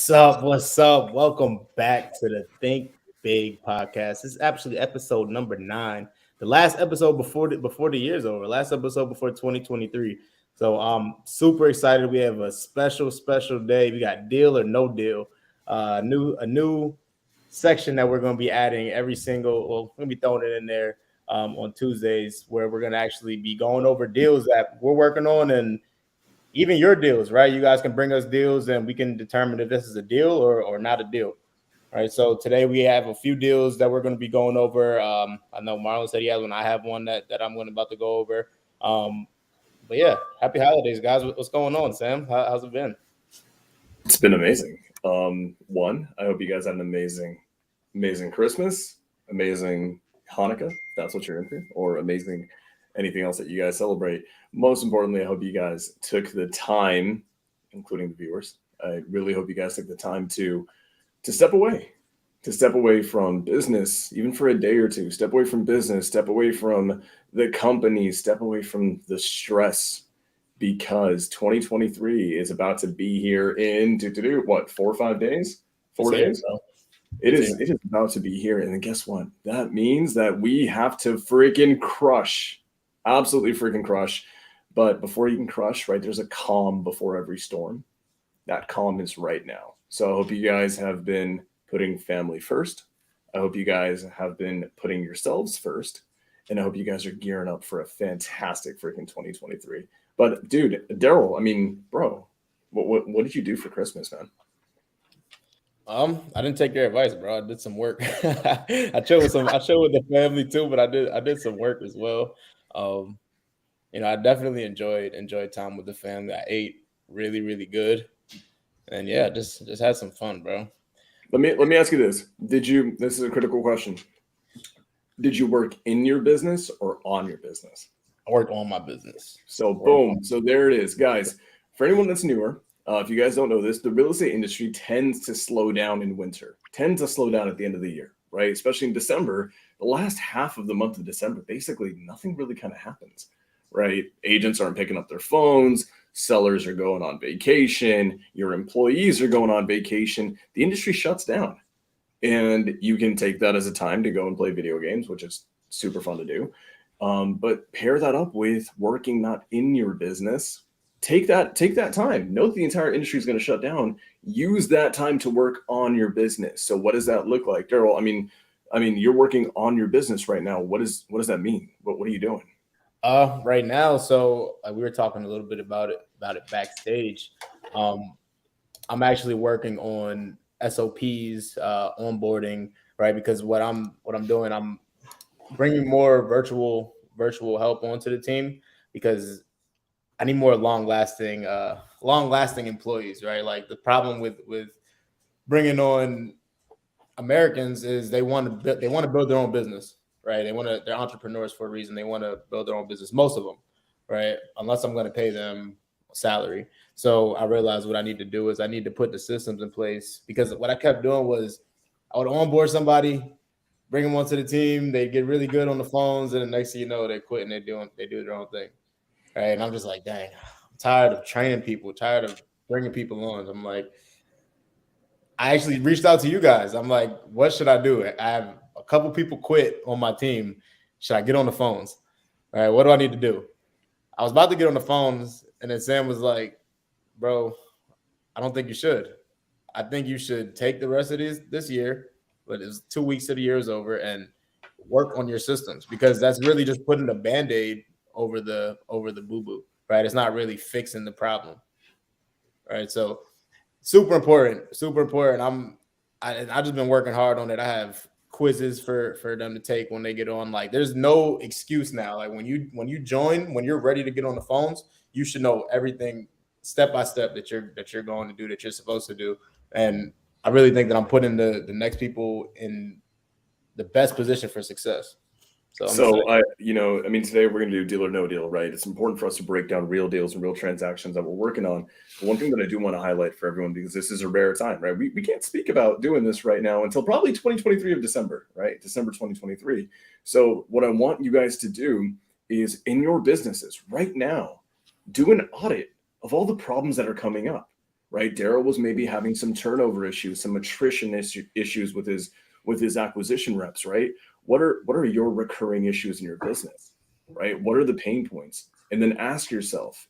What's up? What's up? Welcome back to the Think Big podcast. This is actually episode number 9. The last episode before the year's over. Last episode before 2023. So I'm super excited. We have a special day. We got deal or no deal. A new section that we're going to be adding every single. Well, we're going to be throwing it in there on Tuesdays, where we're going to actually be going over deals that we're working on and even your deals, right? You guys can bring us deals and we can determine if this is a deal or not a deal. All right. So today we have a few deals that we're going to be going over. I know Marlon said he has one. I have one that I'm about to go over. But yeah, happy holidays, guys. What's going on, Sam? How's it been? It's been amazing. I hope you guys had an amazing Christmas, amazing Hanukkah, if that's what you're into, or amazing anything else that you guys celebrate. Most importantly, I hope you guys took the time, including the viewers. I really hope you guys took the time to step away from business, even for a day or two. Step away from business, step away from the company, step away from the stress, because 2023 is about to be here in what, 4 or 5 days? 4 days. It is about to be here, and then guess what? That means that we have to freaking crush, absolutely freaking crush. But before you can crush, right, there's a calm before every storm. That calm is right now. So I hope you guys have been putting family first. I hope you guys have been putting yourselves first. And I hope you guys are gearing up for a fantastic freaking 2023. But dude, Daryl, I mean, bro, what did you do for Christmas, man? I didn't take your advice, bro. I did some work. I chilled with the family too, but I did some work as well. I definitely enjoyed time with the family. I ate really good, and yeah, just had some fun, bro. Let me ask you this: This is a critical question. Did you work in your business or on your business? I worked on my business. So boom. So there it is, guys. For anyone that's newer, if you guys don't know this, the real estate industry tends to slow down in winter, tends to slow down at the end of the year, right? Especially in December, the last half of the month of December, basically nothing really kind of happens, right? Agents aren't picking up their phones. Sellers are going on vacation. Your employees are going on vacation. The industry shuts down. And you can take that as a time to go and play video games, which is super fun to do. But pair that up with working not in your business. Take that time. Know that the entire industry is going to shut down. Use that time to work on your business. So what does that look like, Daryl? I mean, you're working on your business right now. What does that mean? What are you doing? Right now, so we were talking a little bit about it backstage. I'm actually working on SOPs, onboarding, right? Because what I'm doing, I'm bringing more virtual help onto the team because I need more long lasting employees, right? Like the problem with bringing on Americans is they want to build their own business, right? They're entrepreneurs for a reason. They want to build their own business, most of them, right? Unless I'm going to pay them salary. So I realized what I need to do is I need to put the systems in place, because what I kept doing was I would onboard somebody, bring them onto the team, they get really good on the phones, and the next thing you know, they quit and they do their own thing, right? And I'm just like, dang, I'm tired of training people, tired of bringing people on. I'm like, I actually reached out to you guys. I'm like, what should I do? I have a couple people quit on my team. Should I get on the phones? All right, what do I need to do? I was about to get on the phones, and then Sam was like, bro, I don't think you should. I think you should take the rest of this year, but it's 2 weeks of the year is over, and work on your systems, because that's really just putting a Band-Aid over the boo-boo, right? It's not really fixing the problem, right? So super important. I just been working hard on it. I have quizzes for them to take when they get on. Like, there's no excuse now. Like when you join, when you're ready to get on the phones, you should know everything step by step that you're going to do, that you're supposed to do. And I really think that I'm putting the next people in the best position for success. So today we're going to do deal or no deal, right? It's important for us to break down real deals and real transactions that we're working on. But one thing that I do want to highlight for everyone, because this is a rare time, right? We can't speak about doing this right now until probably 2023 of December, right? December 2023. So what I want you guys to do is, in your businesses right now, do an audit of all the problems that are coming up. right? Daryl was maybe having some turnover issues, some attrition issues with his acquisition reps, right? What are your recurring issues in your business, right? What are the pain points? And then ask yourself,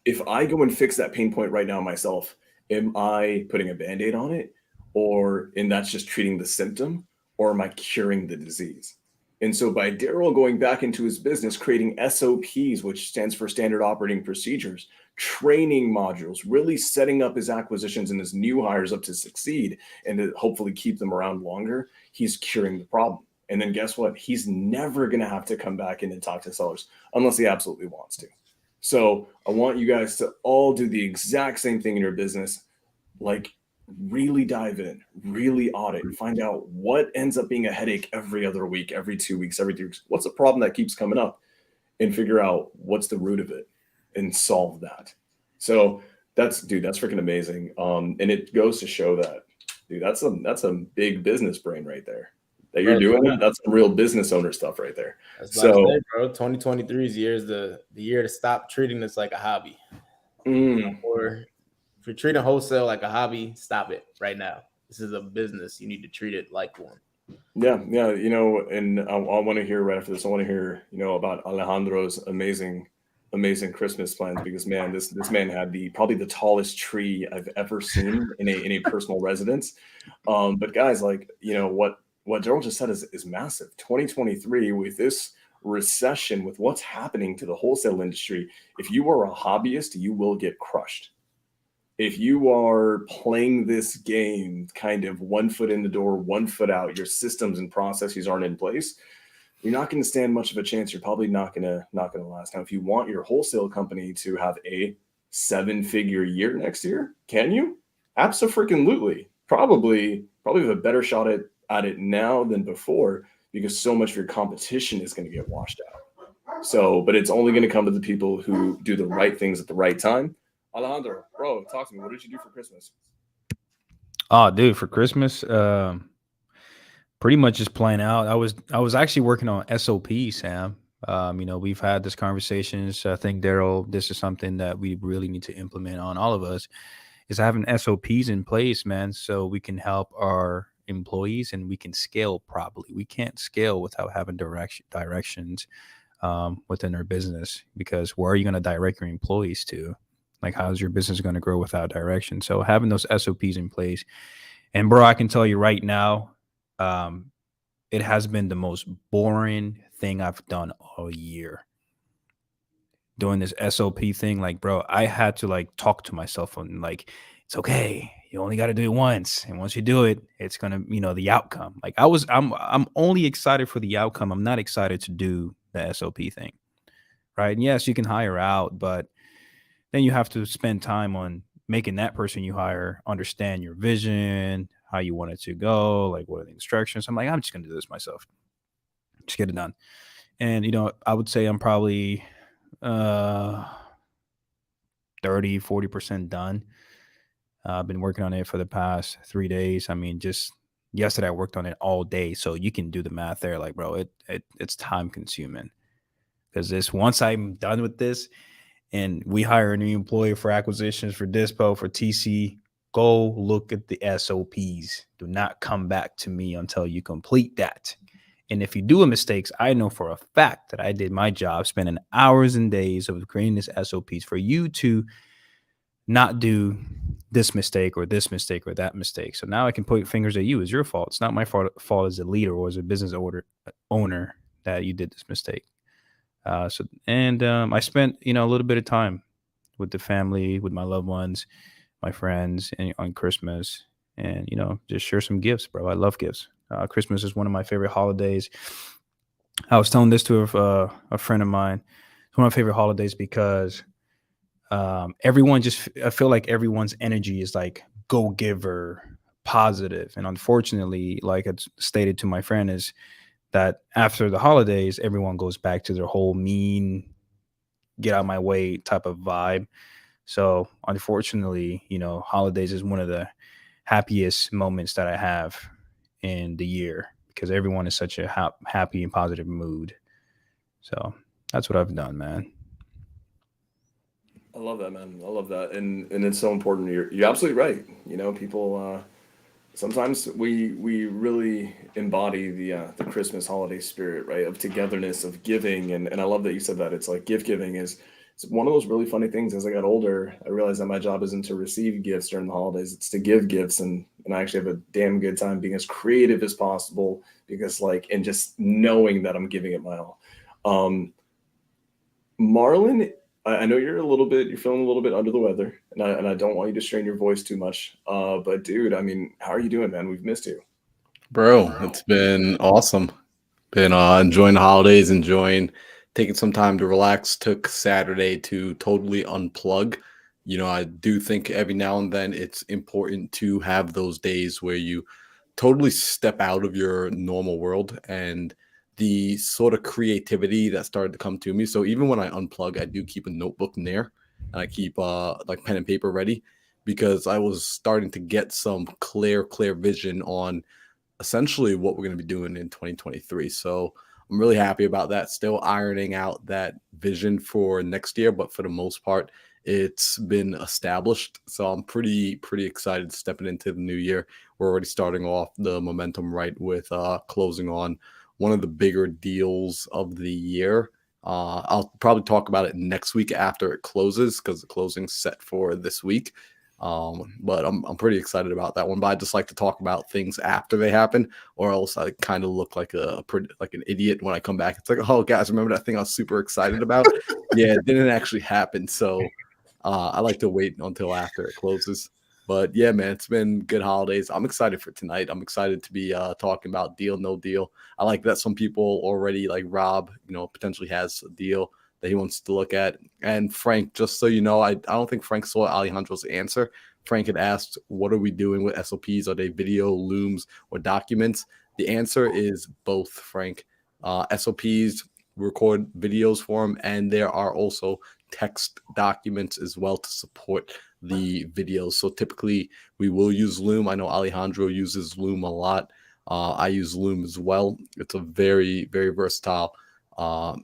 if I go and fix that pain point right now myself, am I putting a band-aid on it? And that's just treating the symptom, or am I curing the disease? And so by Daryl going back into his business, creating SOPs, which stands for standard operating procedures, training modules, really setting up his acquisitions and his new hires up to succeed and to hopefully keep them around longer, he's curing the problem. And then guess what? He's never going to have to come back in and talk to sellers unless he absolutely wants to. So I want you guys to all do the exact same thing in your business. Like, really dive in, really audit, find out what ends up being a headache every other week, every 2 weeks, every 3 weeks. What's the problem that keeps coming up, and figure out what's the root of it and solve that. So that's freaking amazing. And it goes to show that, dude, that's a big business brain right there that you're doing. That's some real business owner stuff right there. That's so, say, bro, 2023 is the year to stop treating this like a hobby. Or if you're treating wholesale like a hobby, stop it right now. This is a business. You need to treat it like one. Yeah. And I want to hear right after this. I want to hear, about Alejandro's amazing Christmas plans, because man, this man had probably the tallest tree I've ever seen in a personal residence. But guys, like, what Daryl just said is massive. 2023, with this recession, with what's happening to the wholesale industry, if you are a hobbyist, you will get crushed. If you are playing this game kind of 1 foot in the door, 1 foot out, your systems and processes aren't in place, you're not going to stand much of a chance. You're probably not going to last. Now, if you want your wholesale company to have a 7-figure year next year, can you? Absolutely. Probably have a better shot at it now than before, because so much of your competition is going to get washed out. So, but it's only going to come to the people who do the right things at the right time. Alejandro, bro, talk to me. What did you do for Christmas? Oh, dude, for Christmas, pretty much just playing out. I was actually working on SOP, Sam. We've had this conversations. I think, Daryl, this is something that we really need to implement on all of us, is having SOPs in place, man, so we can help our employees and we can scale properly. We can't scale without having directions within our business, because where are you going to direct your employees to? Like, how's your business going to grow without direction? So having those SOPs in place. And bro, I can tell you right now, it has been the most boring thing I've done all year. Doing this SOP thing, like, bro, I had to like talk to myself on, like, it's okay. You only got to do it once, and once you do it, it's gonna, the outcome. Like, I'm only excited for the outcome. I'm not excited to do the SOP thing, right? And yes, you can hire out, but then you have to spend time on making that person you hire understand your vision, how you want it to go, like what are the instructions. I'm like, I'm just gonna do this myself. Just get it done. And I would say I'm probably 30-40% done. I've been working on it for the past 3 days. I mean, just yesterday I worked on it all day. So you can do the math there. Like, bro, it's time consuming, because once I'm done with this and we hire a new employee for acquisitions, for Dispo, for TC, go look at the SOPs. Do not come back to me until you complete that. And if you do a mistake, I know for a fact that I did my job, spending hours and days of creating this SOPs for you to not do this mistake or that mistake. So now I can point fingers at you. It's your fault. It's not my fault as a leader or as a business owner that you did this mistake. I spent, a little bit of time with the family, with my loved ones, my friends, and on Christmas, and, just share some gifts, bro. I love gifts. Christmas is one of my favorite holidays. I was telling this to a friend of mine. It's one of my favorite holidays because I feel like everyone's energy is like go-giver, positive. And unfortunately, like I stated to my friend, is that after the holidays, everyone goes back to their whole mean, get out of my way type of vibe. So unfortunately, holidays is one of the happiest moments that I have in the year, because everyone is such a happy and positive mood. So that's what I've done, man. I love that, man. I love that, and it's so important. You're absolutely right. You know, people sometimes we really embody the Christmas holiday spirit, right? Of togetherness, of giving, and I love that you said that. It's like gift giving is it's one of those really funny things. As I got older, I realized that my job isn't to receive gifts during the holidays; it's to give gifts, and I actually have a damn good time being as creative as possible because like and just knowing that I'm giving it my all. Um, Marlon, I know you're feeling a little bit under the weather, and I don't want you to strain your voice too much. But dude, I mean, how are you doing, man? We've missed you. Bro, it's been awesome. Been enjoying the holidays, enjoying taking some time to relax. Took Saturday to totally unplug. You know, I do think every now and then it's important to have those days where you totally step out of your normal world and the sort of creativity that started to come to me. So even when I unplug, I do keep a notebook near and I keep like pen and paper ready because I was starting to get some clear vision on essentially what we're going to be doing in 2023. So I'm really happy about that. Still ironing out that vision for next year, but for the most part, it's been established. So I'm pretty excited stepping into the new year. We're already starting off the momentum right with closing on one of the bigger deals of the year. I'll probably talk about it next week after it closes because the closing's set for this week. But I'm pretty excited about that one. But I just like to talk about things after they happen, or else I kind of look like like an idiot when I come back. It's like, oh, guys, remember that thing I was super excited about? Yeah, it didn't actually happen. So I like to wait until after it closes. But yeah, man, it's been good holidays. I'm excited for tonight. I'm excited to be talking about Deal No Deal. I like that some people already, like Rob, you know, potentially has a deal that he wants to look at. And Frank, just so you know, I don't think Frank saw Alejandro's answer. Frank had asked, what are we doing with SOPs? Are they video, looms, or documents? The answer is both, Frank. SOPs record videos for them, and there are also text documents as well to support the videos. So typically we will use Loom. I know Alejandro uses Loom a lot. I use Loom as well. It's a very versatile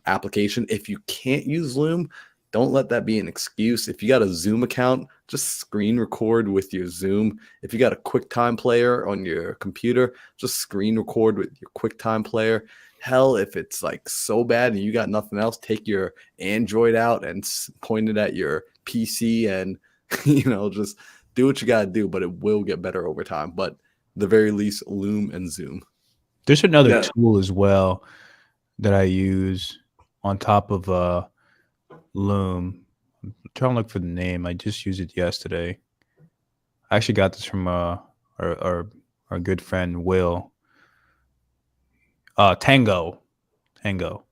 application. If you can't use Loom, don't let that be an excuse. If you got a Zoom account, just screen record with your Zoom. If you got a QuickTime player on your computer, just screen record with your QuickTime player. Hell, if it's like so bad and you got nothing else, take your Android out and point it at your PC and, you know, just do what you got to do, but it will get better over time. But the very least, Loom and Zoom. There's another Yeah. tool as well that I use on top of Loom. I'm trying to look for the name. I just used it yesterday. I actually got this from our good friend Will. Tango. Tango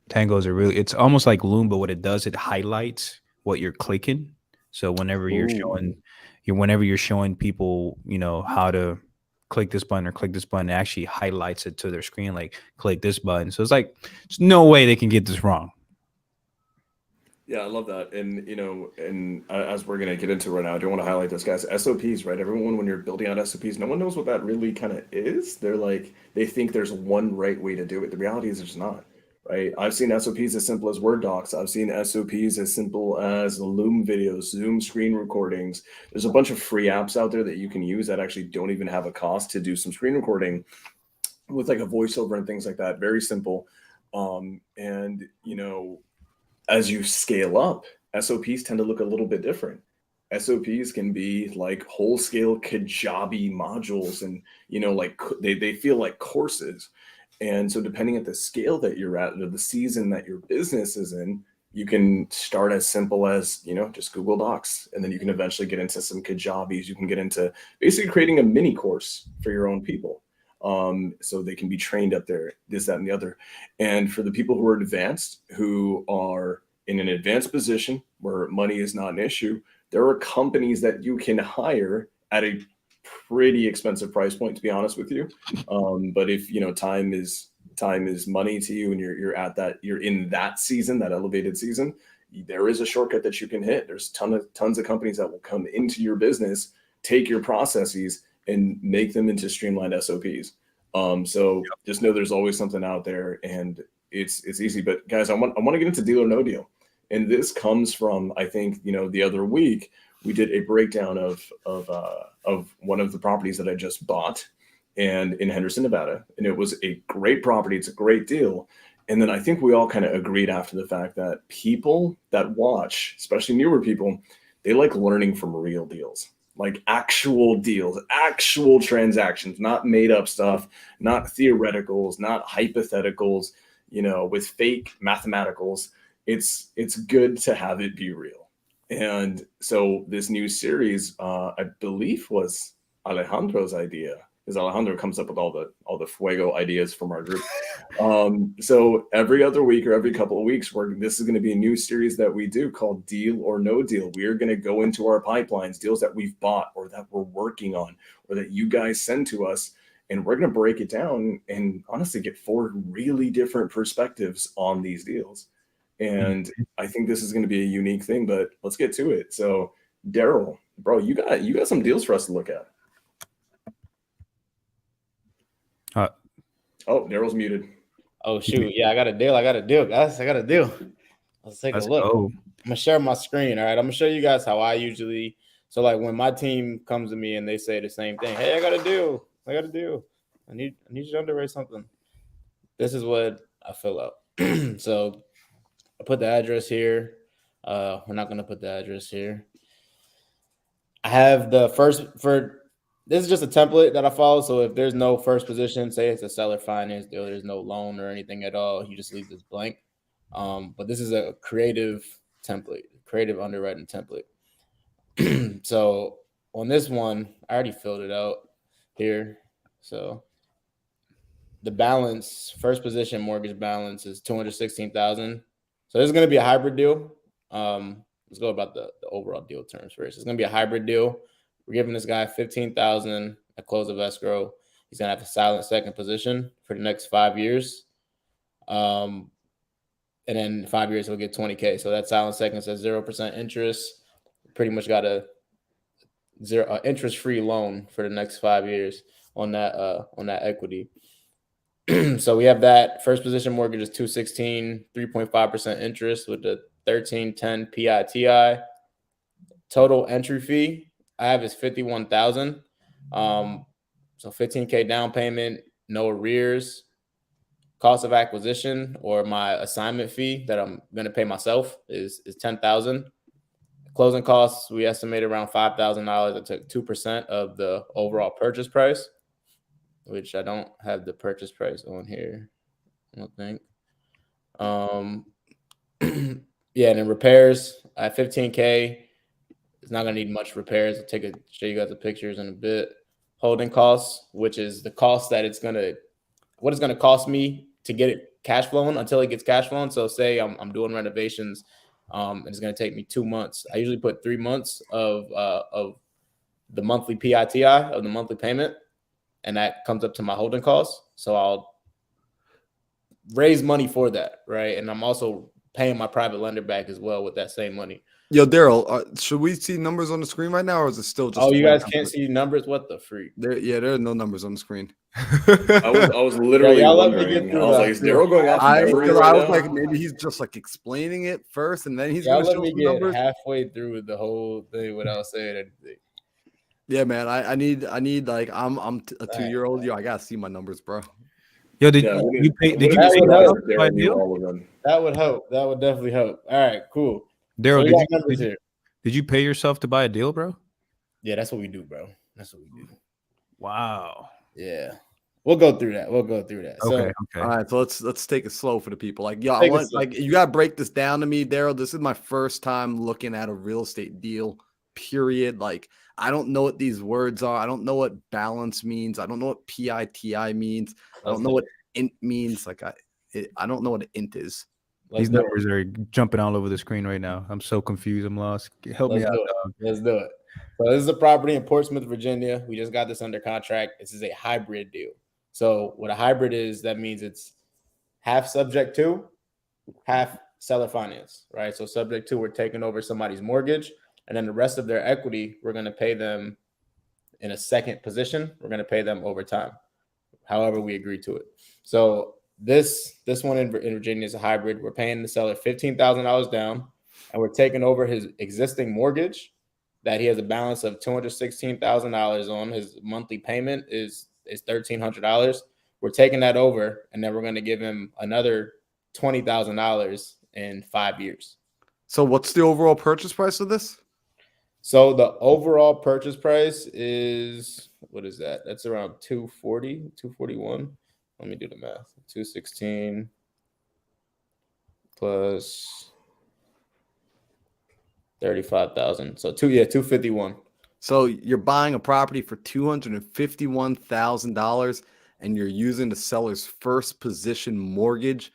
is it's almost like Loom, but what it does, it highlights what you're clicking. So whenever you're showing people, you know, how to click this button or click this button, it actually highlights it to their screen, like click this button. So it's like there's no way they can get this wrong. Yeah, I love that. And, you know, and as we're going to get into right now, I do want to highlight this, guys. SOPs, right? Everyone, when you're building out SOPs, no one knows what that really kind of is. They're like, they think there's one right way to do it. The reality is there's not, right? I've seen SOPs as simple as Word docs. I've seen SOPs as simple as Loom videos, Zoom screen recordings. There's a bunch of free apps out there that you can use that actually don't even have a cost to do some screen recording with like a voiceover and things like that. Very simple. And, you know, as you scale up, SOPs tend to look a little bit different. SOPs can be like whole scale Kajabi modules and, you know, like they feel like courses. And so depending at the scale that you're at or the season that your business is in, you can start as simple as, you know, just Google Docs. And then you can eventually get into some Kajabis. You can get into basically creating a mini course for your own people. So they can be trained up there, this, that, and the other. And for the people who are advanced, who are in an advanced position where money is not an issue, there are companies that you can hire at a pretty expensive price point, to be honest with you. But if, you know, time is money to you and you're in that season, that elevated season, there is a shortcut that you can hit. There's tons of companies that will come into your business, take your processes and make them into streamlined SOPs. So just know there's always something out there, and it's easy. But guys, I want to get into Deal or No Deal, And this comes from, I think, the other week we did a breakdown of one of the properties that I just bought and in Henderson, Nevada. And it was a great property. It's a great deal. And then I think we all kind of agreed after the fact that people that watch, especially newer people, they like learning from real deals, like actual deals, actual transactions, not made up stuff, not theoreticals, not hypotheticals, with fake mathematicals. It's good to have it be real. And so this new series, I believe, was Alejandro's idea, because Alejandro comes up with all the fuego ideas from our group. So every other week or every couple of weeks, this is going to be a new series that we do called Deal or No Deal. We are going to go into our pipelines, deals that we've bought or that we're working on or that you guys send to us, and we're going to break it down and honestly get 4 really different perspectives on these deals. And I think this is going to be a unique thing, but let's get to it. So Daryl, bro, you got some deals for us to look at. Oh, Daryl's muted. Oh shoot, yeah, I got a deal, guys. I got a deal. Let's take a look. I'm gonna share my screen. All right, I'm gonna show you guys how I usually. So like when my team comes to me and they say the same thing, hey, I got a deal. I need you to underwrite something. This is what I fill out. So I put the address here. We're not gonna put the address here. I have the first for. This is just a template that I follow. So if there's no first position, say it's a seller finance deal, there's no loan or anything at all, you just leave this blank. But this is a creative template, creative underwriting template. So on this one, I already filled it out here. So the balance, first position mortgage balance is $216,000. So this is going to be a hybrid deal. Let's go about the overall deal terms first. It's going to be a hybrid deal. We're giving this guy $15,000 at close of escrow. He's gonna have a silent second position for the next 5 years, and then 5 years he'll get $20K. So that silent second says 0% interest. Pretty much got a interest-free loan for the next 5 years on that equity. So we have that first position mortgage is $216, 3.5% interest with the 1310 PITI. Total entry fee I have is $51,000. So $15K down payment, no arrears. Cost of acquisition or my assignment fee that I'm going to pay myself is $10,000. Closing costs we estimate around $5,000. I took 2% of the overall purchase price, which I don't have the purchase price on here, I don't think. Yeah, and then repairs at $15K. It's not going to need much repairs. I'll show you guys the pictures in a bit. Holding costs, which is the cost that what it's going to cost me to get it cash flowing until it gets cash flowing. So say I'm doing renovations, and it's going to take me 2 months. I usually put 3 months of the monthly PITI of the monthly payment, and that comes up to my holding costs. So I'll raise money for that, right? And I'm also paying my private lender back as well with that same money. Yo, Daryl, should we see numbers on the screen right now, or is it still just? Oh, you guys can't see numbers? What the freak? There are no numbers on the screen. I was literally wondering. I was like, is Daryl going off memory right I was now? like, maybe he's just like explaining it first, and then he's Y'all going to let show me some get numbers. halfway through the whole thing without saying anything. Yeah, man, I need like I'm a 2-year-old. Yo, I gotta see my numbers, bro. Yo, did Yeah, you pay? Did you That pay would yourself help. to buy a Daryl knew deal? all of them. That would help. That would definitely help. All right, cool. Daryl, So we got numbers here. did you pay yourself to buy a deal, bro? Yeah, that's what we do, bro. That's what we do. Wow. Yeah, we'll go through that. So, Okay. All right, so let's take it slow for the people. Like, yo, I Take it want slow. like you gotta break this down to me, Daryl. This is my first time looking at a real estate deal. Period. Like, I don't know what these words are. I don't know what balance means. I don't know what PITI means. I don't know what int means. Like, I don't know what an int is. Let's These do it. numbers are jumping all over the screen right now. I'm so confused. I'm lost. Help me Let's out. do it. Let's do it. So this is a property in Portsmouth, Virginia. We just got this under contract. This is a hybrid deal. So what a hybrid is, that means it's half subject to, half seller finance, right? So subject to, we're taking over somebody's mortgage, and then the rest of their equity, we're going to pay them in a second position. We're going to pay them over time, however we agree to it. So this one in Virginia is a hybrid. We're paying the seller $15,000 down, and we're taking over his existing mortgage that he has a balance of $216,000 on. His monthly payment is $1,300. We're taking that over, and then we're going to give him another $20,000 in 5 years. So what's the overall purchase price of this? So the overall purchase price is, what is that? That's around 240, 241. Let me do the math. 216 plus 35,000. So 251. So you're buying a property for $251,000 and you're using the seller's first position mortgage.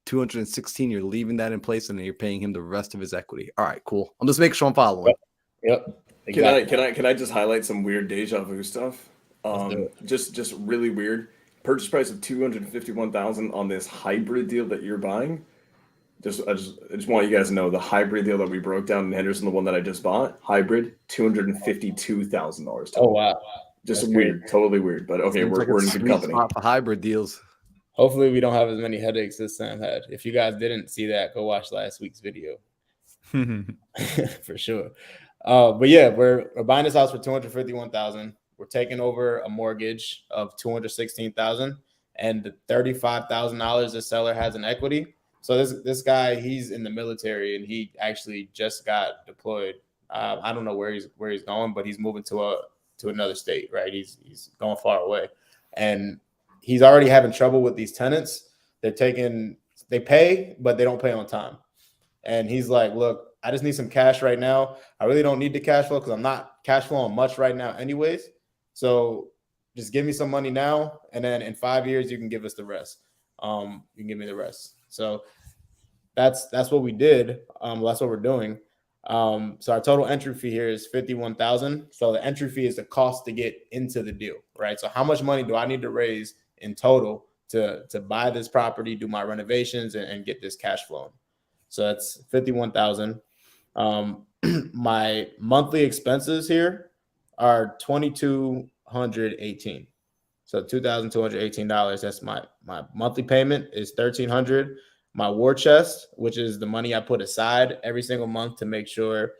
216, you're leaving that in place and then you're paying him the rest of his equity. All right, cool. I'm just making sure I'm following. Yep. Exactly. Can I just highlight some weird deja vu stuff? Just really weird. Purchase price of 251,000 on this hybrid deal that you're buying. I just want you guys to know the hybrid deal that we broke down in Henderson, the one that I just bought, hybrid, $252,000. Oh wow. Just That's weird, great. Totally weird. But okay, Seems like a we're in good sweet company. spot for hybrid deals. Hopefully we don't have as many headaches as Sam had. If you guys didn't see that, go watch last week's video. For sure. But yeah, we're buying this house for $251,000. We're taking over a mortgage of $216,000, and the $35,000 the seller has in equity. So this guy, he's in the military, and he actually just got deployed. I don't know where he's going, but he's moving to another state, right? He's going far away, and he's already having trouble with these tenants. They pay, but they don't pay on time. And he's like, look, I just need some cash right now. I really don't need the cash flow because I'm not cash flowing much right now anyways. So just give me some money now, and then in 5 years you can give us the rest. You can give me the rest. So that's what we did. That's what we're doing. So our total entry fee here is $51,000. So the entry fee is the cost to get into the deal, right? So how much money do I need to raise in total to buy this property, do my renovations, and get this cash flowing? So that's $51,000. My monthly expenses here are $2,218. So $2,218. That's my monthly payment is $1,300. My war chest, which is the money I put aside every single month to make sure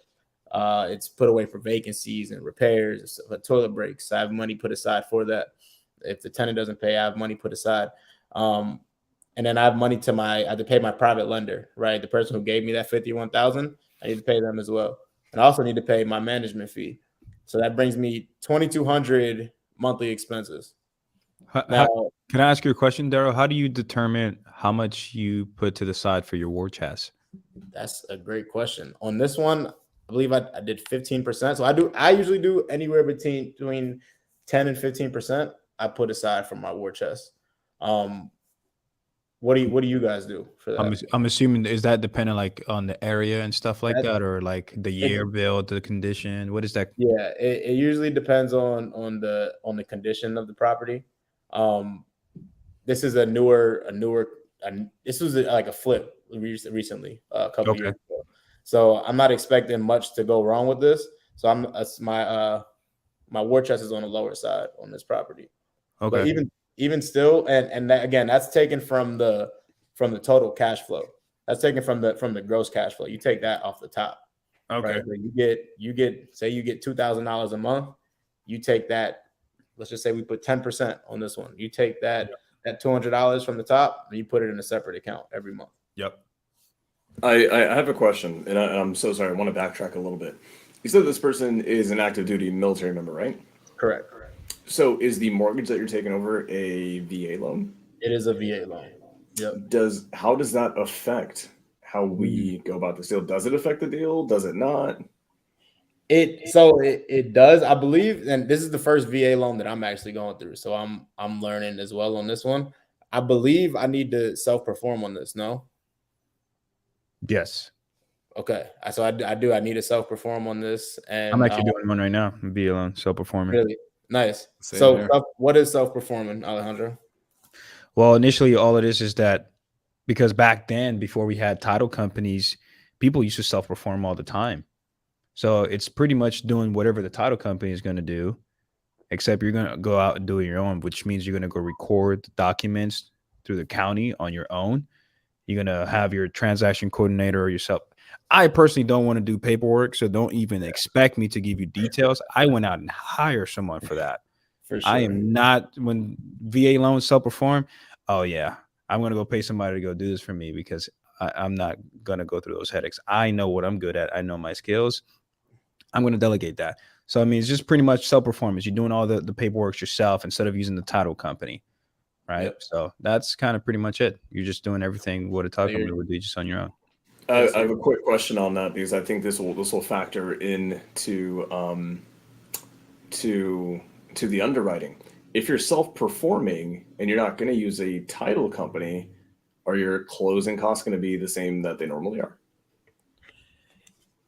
it's put away for vacancies and repairs, toilet breaks. I have money put aside for that. If the tenant doesn't pay, I have money put aside. And then I have money I have to pay my private lender, right? The person who gave me that $51,000, I need to pay them as well. And I also need to pay my management fee. So that brings me $2,200 monthly expenses. Now, Can I ask you a question, Daryl? How do you determine how much you put to the side for your war chest? that's a great question. On this one, I believe I did 15%. So I usually do anywhere between 10 and 15%. I put aside for my war chest. What do you guys do for that? I'm assuming, is that dependent like on the area and stuff like that, or like the year build, the condition? What is that? Yeah, it usually depends on the condition of the property. This is this was like a flip recently, a couple years ago. So I'm not expecting much to go wrong with this. So my war chest is on the lower side on this property. Okay. But even still, and that, again, that's taken from the total cash flow. That's taken from the gross cash flow. You take that off the top. Okay. Right? So you get say you get $2,000 a month. You take that. Let's just say we put 10% on this one. You take that $200 from the top and you put it in a separate account every month. Yep. I have a question, and I'm so sorry. I want to backtrack a little bit. You said this person is an active duty military member, right? Correct. So is the mortgage that you're taking over a VA loan? It is a VA loan. Yep. How does that affect how we go about this deal? Does it affect the deal? Does it not? It does, I believe, and this is the first VA loan that I'm actually going through. So I'm learning as well on this one. I believe I need to self-perform on this, no? Yes. Okay. So I do. I need to self-perform on this. And I'm actually doing one right now. Be alone, self-performing. Really nice. Same So here. what is self-performing, Alejandro? Well, initially, all it is that because back then, before we had title companies, people used to self-perform all the time. So it's pretty much doing whatever the title company is going to do, except you're going to go out and do it your own, which means you're going to go record the documents through the county on your own. You're going to have your transaction coordinator or yourself. I personally don't want to do paperwork, so don't even expect me to give you details. I went out and hired someone for that. For sure. I am not, when VA loans self-perform, oh yeah, I'm going to go pay somebody to go do this for me because I'm not going to go through those headaches. I know what I'm good at. I know my skills. I'm going to delegate that. So, I mean, it's just pretty much self-performance. You're doing all the paperwork yourself instead of using the title company, right? Yep. So that's kind of pretty much it. You're just doing everything what a title company would do just on your own. I have a quick question on that because I think this will factor into to the underwriting. If you're self-performing and you're not going to use a title company, are your closing costs going to be the same that they normally are?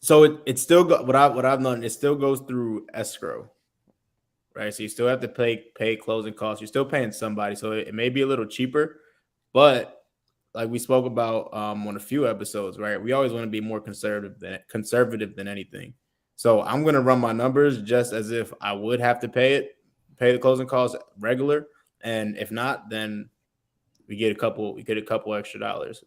So it still what I've known, it still goes through escrow, right? So you still have to pay closing costs. You're still paying somebody, so it may be a little cheaper, but like we spoke about on a few episodes, right? We always want to be more conservative than anything. So I'm gonna run my numbers just as if I would have to pay the closing costs regular, and if not, then we get a couple extra dollars.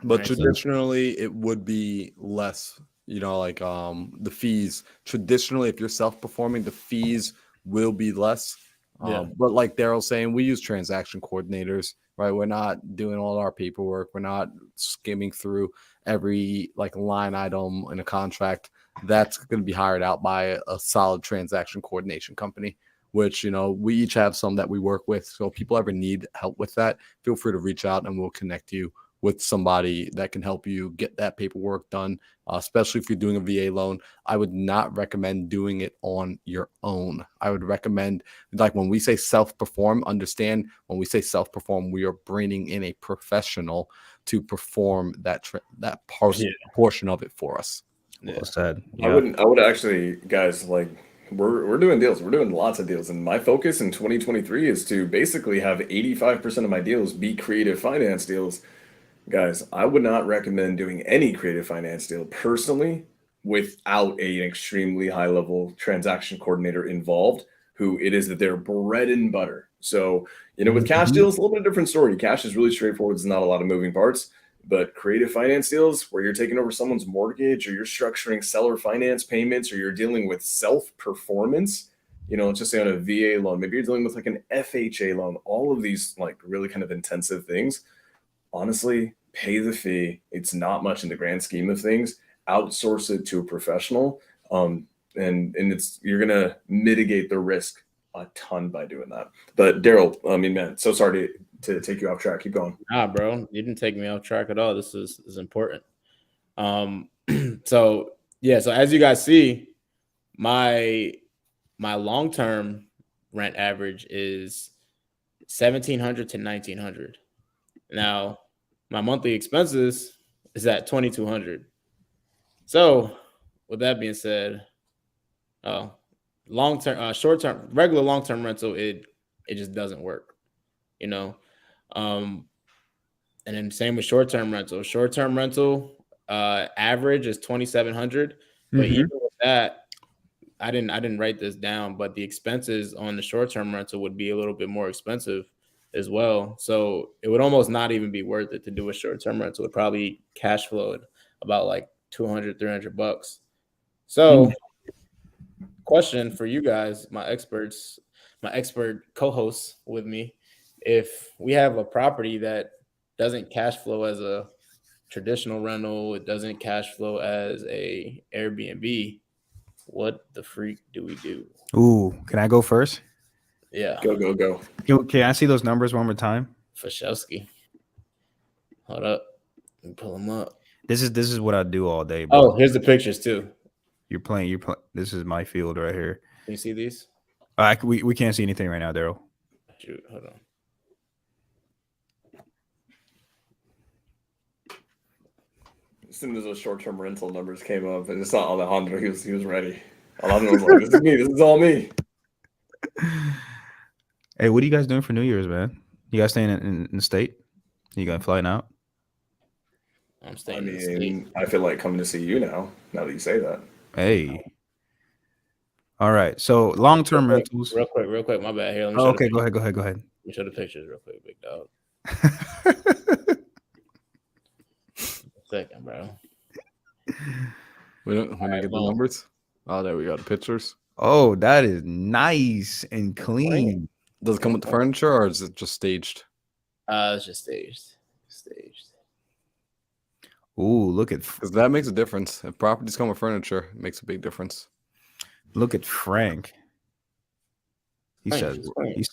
But Right, so- traditionally, it would be less. Like the fees. Traditionally, if you're self-performing, the fees will be less. Yeah. But like Daryl's saying, we use transaction coordinators, right? We're not doing all our paperwork. We're not skimming through every like line item in a contract. That's going to be hired out by a solid transaction coordination company, which, we each have some that we work with. So if people ever need help with that, feel free to reach out and we'll connect you with somebody that can help you get that paperwork done, especially if you're doing a VA loan. I would not recommend doing it on your own. I would recommend, like when we say self-perform, understand when we say self-perform, we are bringing in a professional to perform that portion of it for us. Well said. I would actually, guys, like we're doing deals. We're doing lots of deals. And my focus in 2023 is to basically have 85% of my deals be creative finance deals. Guys, I would not recommend doing any creative finance deal personally without an extremely high level transaction coordinator involved, who it is that they're bread and butter. So, with cash deals, a little bit different story. Cash is really straightforward. There's not a lot of moving parts, but creative finance deals where you're taking over someone's mortgage or you're structuring seller finance payments or you're dealing with self-performance, let's just say on a VA loan, maybe you're dealing with like an FHA loan, all of these like really kind of intensive things. Honestly, pay the fee. It's not much in the grand scheme of things. Outsource it to a professional, and you're gonna mitigate the risk a ton by doing that. But Daryl, I mean, man, so sorry to take you off track. Keep going. Nah, bro, you didn't take me off track at all. This is important. So as you guys see, my long-term rent average is $1,700 to $1,900. Now, my monthly expenses is at $2,200. So, with that being said, long-term, short-term, regular long-term rental, it just doesn't work, And then same with short-term rental. Short-term rental average is $2,700. But even with that, I didn't write this down, but the expenses on the short-term rental would be a little bit more expensive as well. So it would almost not even be worth it to do a short-term rental. It would probably cash flow at about like $200-$300. So question for you guys, my expert co-hosts with me, if we have a property that doesn't cash flow as a traditional rental, it doesn't cash flow as a Airbnb, what the freak do we do? Ooh, can I go first? Yeah. Go. Can I see those numbers one more time? Fashowski. Hold up. Let me pull them up. This is what I do all day, bro. Oh, here's the pictures too. You're playing. This is my field right here. Can you see these? We can't see anything right now, Daryl. Shoot, hold on. As soon as those short-term rental numbers came up, and it's not Alejandro, he was ready. Alejandro was like, "This is me. This is all me." Hey, what are you guys doing for New Year's, man? You guys staying in the state? You guys flying out? I'm staying in the state. I feel like coming to see you now that you say that. Hey. All right. So long-term rentals. Real quick. My bad. Here. Let me Oh, okay. Go ahead. Let me show the pictures real quick, big dog. Second, bro. We don't get the numbers. Oh, there we go. The pictures. Oh, that is nice and clean. Does it come with the furniture or is it just staged? It's just staged. Staged. Ooh, look at Because that makes a difference. If properties come with furniture, it makes a big difference. Frank. He says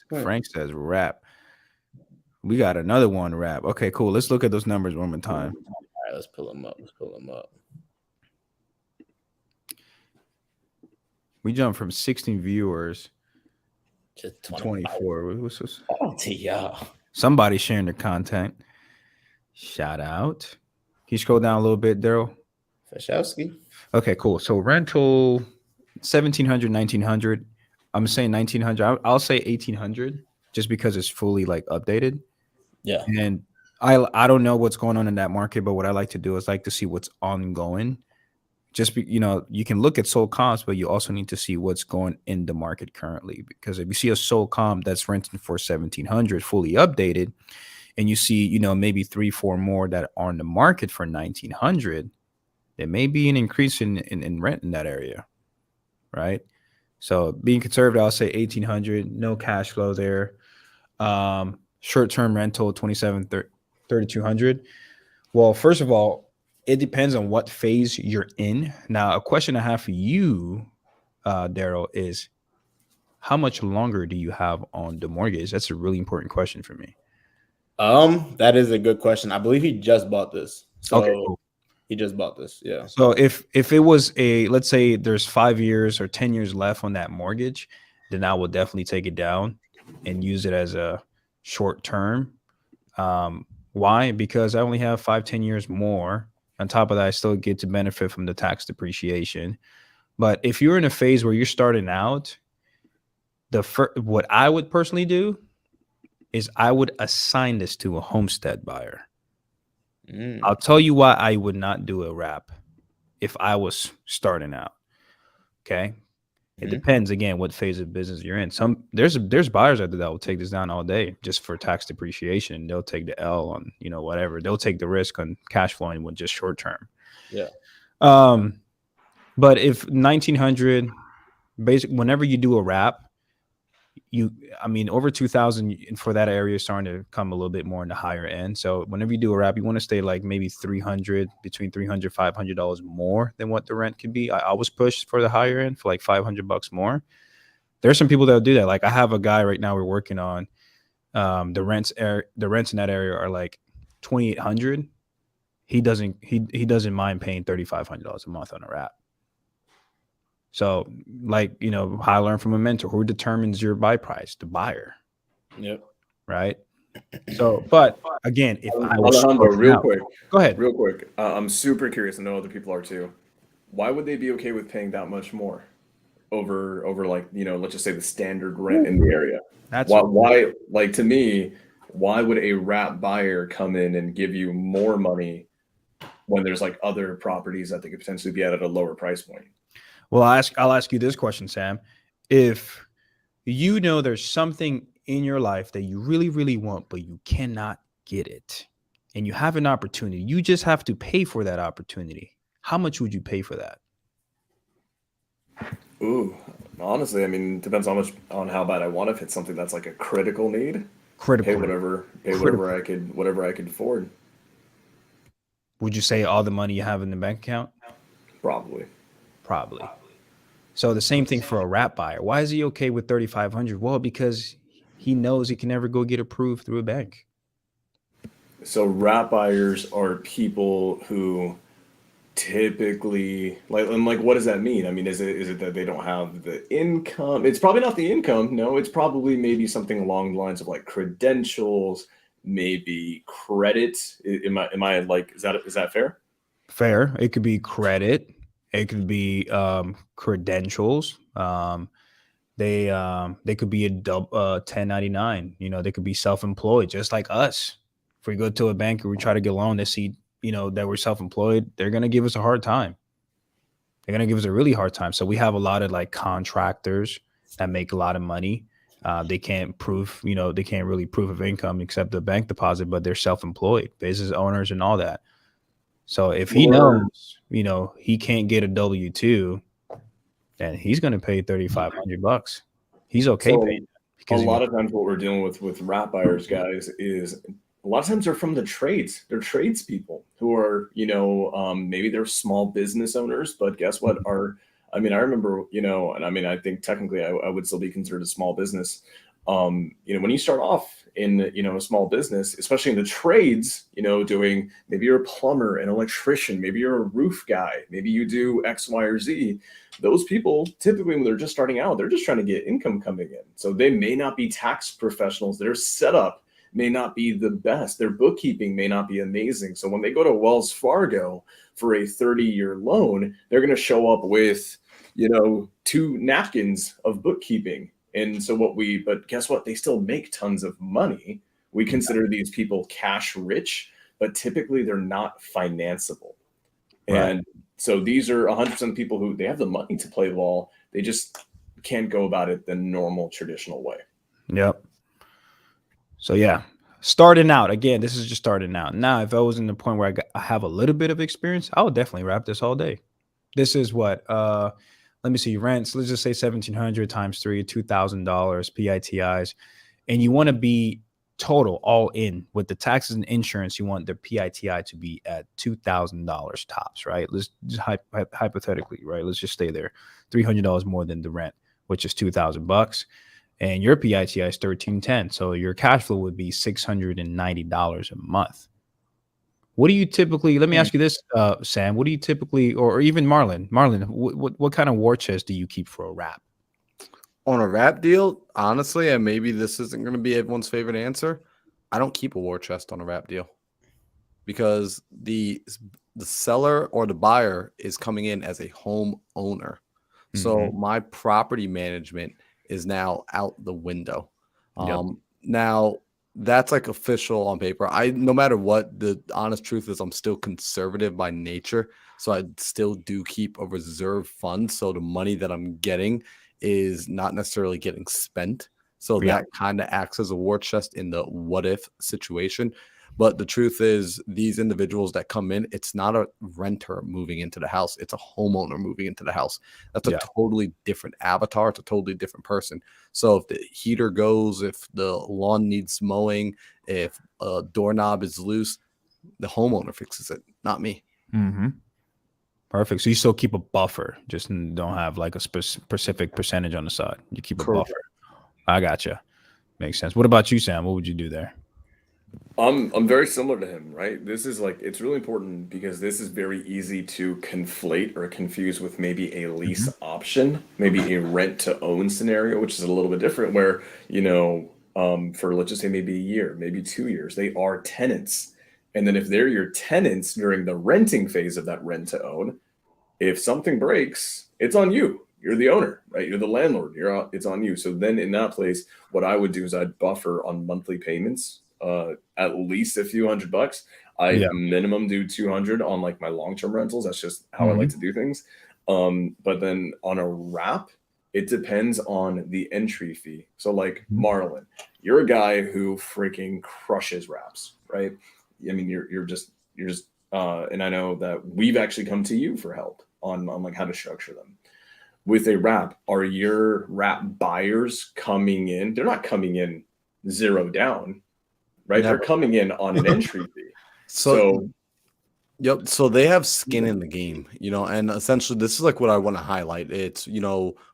Frank says rap. We got another one rap. Okay, cool. Let's look at those numbers one more time. All right, let's pull them up. We jumped from 16 viewers to to 24. What's this? Oh, to y'all. Somebody sharing their content. Shout out. Can you scroll down a little bit, Daryl? Fashowski. Okay, cool. So rental 1,700, 1,900. I'm saying 1,900. I'll say 1,800 just because it's fully like updated. Yeah. And I don't know what's going on in that market, but what I like to do is like to see what's ongoing. Just you can look at sold comps, but you also need to see what's going in the market currently. Because if you see a sold comp that's renting for 1,700 fully updated, and you see maybe 3-4 more that are in the market for 1,900, there may be an increase in rent in that area, right? So being conservative, I'll say 1,800, no cash flow there. Short-term rental 3,200. Well, first of all, it depends on what phase you're in. Now, a question I have for you, Daryl, is how much longer do you have on the mortgage? That's a really important question for me. That is a good question. I believe he just bought this. So Okay, cool. He just bought this. Yeah. So if it was let's say there's 5 years or 10 years left on that mortgage, then I will definitely take it down and use it as a short term. Why? Because I only have 5-10 years more. On top of that, I still get to benefit from the tax depreciation. But if you're in a phase where you're starting out, what I would personally do is I would assign this to a homestead buyer. I'll tell you why I would not do a wrap if I was starting out. Okay. It depends again what phase of business you're in. There's buyers out there that will take this down all day just for tax depreciation. They'll take the L on whatever. They'll take the risk on cash flowing with just short term. Yeah. But if 1,900, basically, whenever you do a wrap, over 2,000 for that area is starting to come a little bit more in the higher end. So whenever you do a wrap, you want to stay like maybe between $300, $500 more than what the rent could be. I always push for the higher end for like $500 more. There's some people that'll do that. Like I have a guy right now we're working on. The rents in that area are like $2,800. He doesn't mind paying $3,500 a month on a wrap. So, how I learned from a mentor, who determines your buy price? The buyer. Yep. Right. So, but again, if I was Alejandro, go ahead. Real quick. I'm super curious, and I know other people are too. Why would they be okay with paying that much more over let's just say the standard rent in the area? That's why to me, why would a wrap buyer come in and give you more money when there's like other properties that they could potentially be at a lower price point? Well, I'll ask you this question, Sam. If there's something in your life that you really, really want, but you cannot get it, and you have an opportunity, you just have to pay for that opportunity. How much would you pay for that? Ooh, honestly, it depends on how bad I want it. If it's something that's like a critical need, Critical. whatever I could afford. Would you say all the money you have in the bank account? Probably. So the same thing for a wrap buyer. Why is he okay with $3,500? Well, because he knows he can never go get approved through a bank. So wrap buyers are people who typically what does that mean? Is it that they don't have the income? It's probably not the income. No, it's probably maybe something along the lines of like credentials, maybe credit. Is that fair? Fair. It could be credit. It could be credentials. They could be a 1099. They could be self-employed, just like us. If we go to a bank and we try to get a loan, they see that we're self-employed, they're gonna give us a hard time. They're gonna give us a really hard time. So we have a lot of like contractors that make a lot of money. They can't really prove of income except the bank deposit, but they're self-employed, business owners and all that. So if he Or- knows, he can't get a W-2, then he's going to pay $3,500. He's okay So paying that a because lot of times what we're dealing with wrap buyers, guys, is a lot of times they're from the trades. They're tradespeople who are, maybe they're small business owners, but guess what? I remember, and I think technically I would still be considered a small business. When you start off in, a small business, especially in the trades, doing, maybe you're a plumber, an electrician, maybe you're a roof guy, maybe you do X, Y, or Z. Those people typically, when they're just starting out, they're just trying to get income coming in. So they may not be tax professionals. Their setup may not be the best. Their bookkeeping may not be amazing. So when they go to Wells Fargo for a 30-year loan, they're going to show up with, 2 napkins of bookkeeping. And so but guess what? They still make tons of money. We consider these people cash rich, but typically they're not financeable. Right. And so these are 100% people who they have the money to play ball. They just can't go about it the normal traditional way. Yep. So yeah, starting out again. This is just starting out. Now, if I was in the point where I have a little bit of experience, I would definitely wrap this all day. This is what. Let me see. Rents. Let's just say 1,700 times 3, $2,000 PITIs, and you want to be total all in with the taxes and insurance. You want the PITI to be at $2,000 tops, right? Let's just hypothetically, right? Let's just stay there. $300 more than the rent, which is $2,000. And your PITI is $1,310. So your cash flow would be $690 a month. What do you typically, let me ask you this, Sam, what do you typically, or even Marlon, what kind of war chest do you keep for a wrap? On a wrap deal, honestly, and maybe this isn't going to be everyone's favorite answer, I don't keep a war chest on a wrap deal because the seller or the buyer is coming in as a home owner. So my property management is now out the window. Now that's like official on paper. No matter what, the honest truth is I'm still conservative by nature. So I still do keep a reserve fund. So the money that I'm getting is not necessarily getting spent. So that kind of acts as a war chest in the what if situation. But the truth is, these individuals that come in, it's not a renter moving into the house. It's a homeowner moving into the house. That's a totally different avatar. It's a totally different person. So if the heater goes, if the lawn needs mowing, if a doorknob is loose, the homeowner fixes it, not me. Perfect. So you still keep a buffer, just don't have like a specific percentage on the side. You keep a buffer. I gotcha. Makes sense. What about you, Sam? What would you do there? I'm very similar to him, right? This is like, it's really important because this is very easy to conflate or confuse with maybe a lease option, maybe a rent to own scenario, which is a little bit different where, for let's just say maybe a year, maybe 2 years, they are tenants. And then if they're your tenants during the renting phase of that rent to own, if something breaks, it's on you. You're the owner, right? You're the landlord. It's on you. So then in that place, what I would do is I'd buffer on monthly payments. At least a few $100. I minimum do 200 on like my long-term rentals. That's just how I like to do things. But then on a wrap, it depends on the entry fee. So like Marlon, you're a guy who freaking crushes wraps, right? I mean, you're just, and I know that we've actually come to you for help on like how to structure them. With a wrap, are your wrap buyers coming in? They're not coming in zero down. Right, Never. They're coming in on an entry fee. So they have skin in the game, and essentially this is like what I want to highlight. It's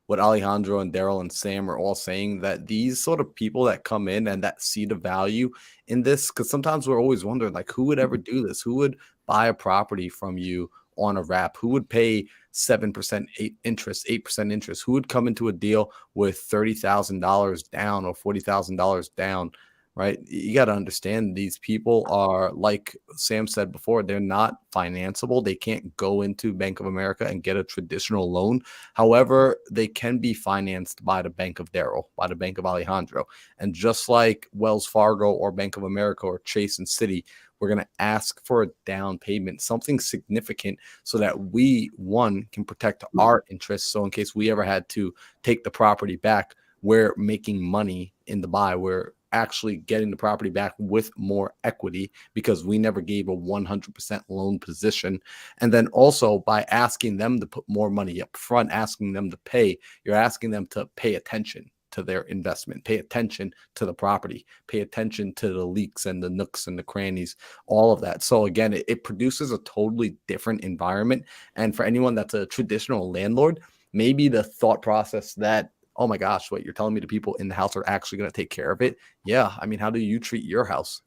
what Alejandro and Daryl and Sam are all saying, that these sort of people that come in and that see the value in this, because sometimes we're always wondering like who would ever do this, who would buy a property from you on a wrap, who would pay 7% 8% interest, who would come into a deal with $30,000 down or $40,000 down. Right. You got to understand these people are, like Sam said before, they're not financeable. They can't go into Bank of America and get a traditional loan. However, they can be financed by the Bank of Daryl, by the Bank of Alejandro. And just like Wells Fargo or Bank of America or Chase and Citi, we're going to ask for a down payment, something significant, so that we, one, can protect our interests. So in case we ever had to take the property back, we're making money in the buy. We're actually getting the property back with more equity because we never gave a 100% loan position. And then also by asking them to put more money up front, asking them to pay, you're asking them to pay attention to their investment, pay attention to the property, pay attention to the leaks and the nooks and the crannies, all of that. So again, it produces a totally different environment. And for anyone that's a traditional landlord, maybe the thought process that, oh my gosh, what you're telling me the people in the house are actually going to take care of it. Yeah. I mean, how do you treat your house,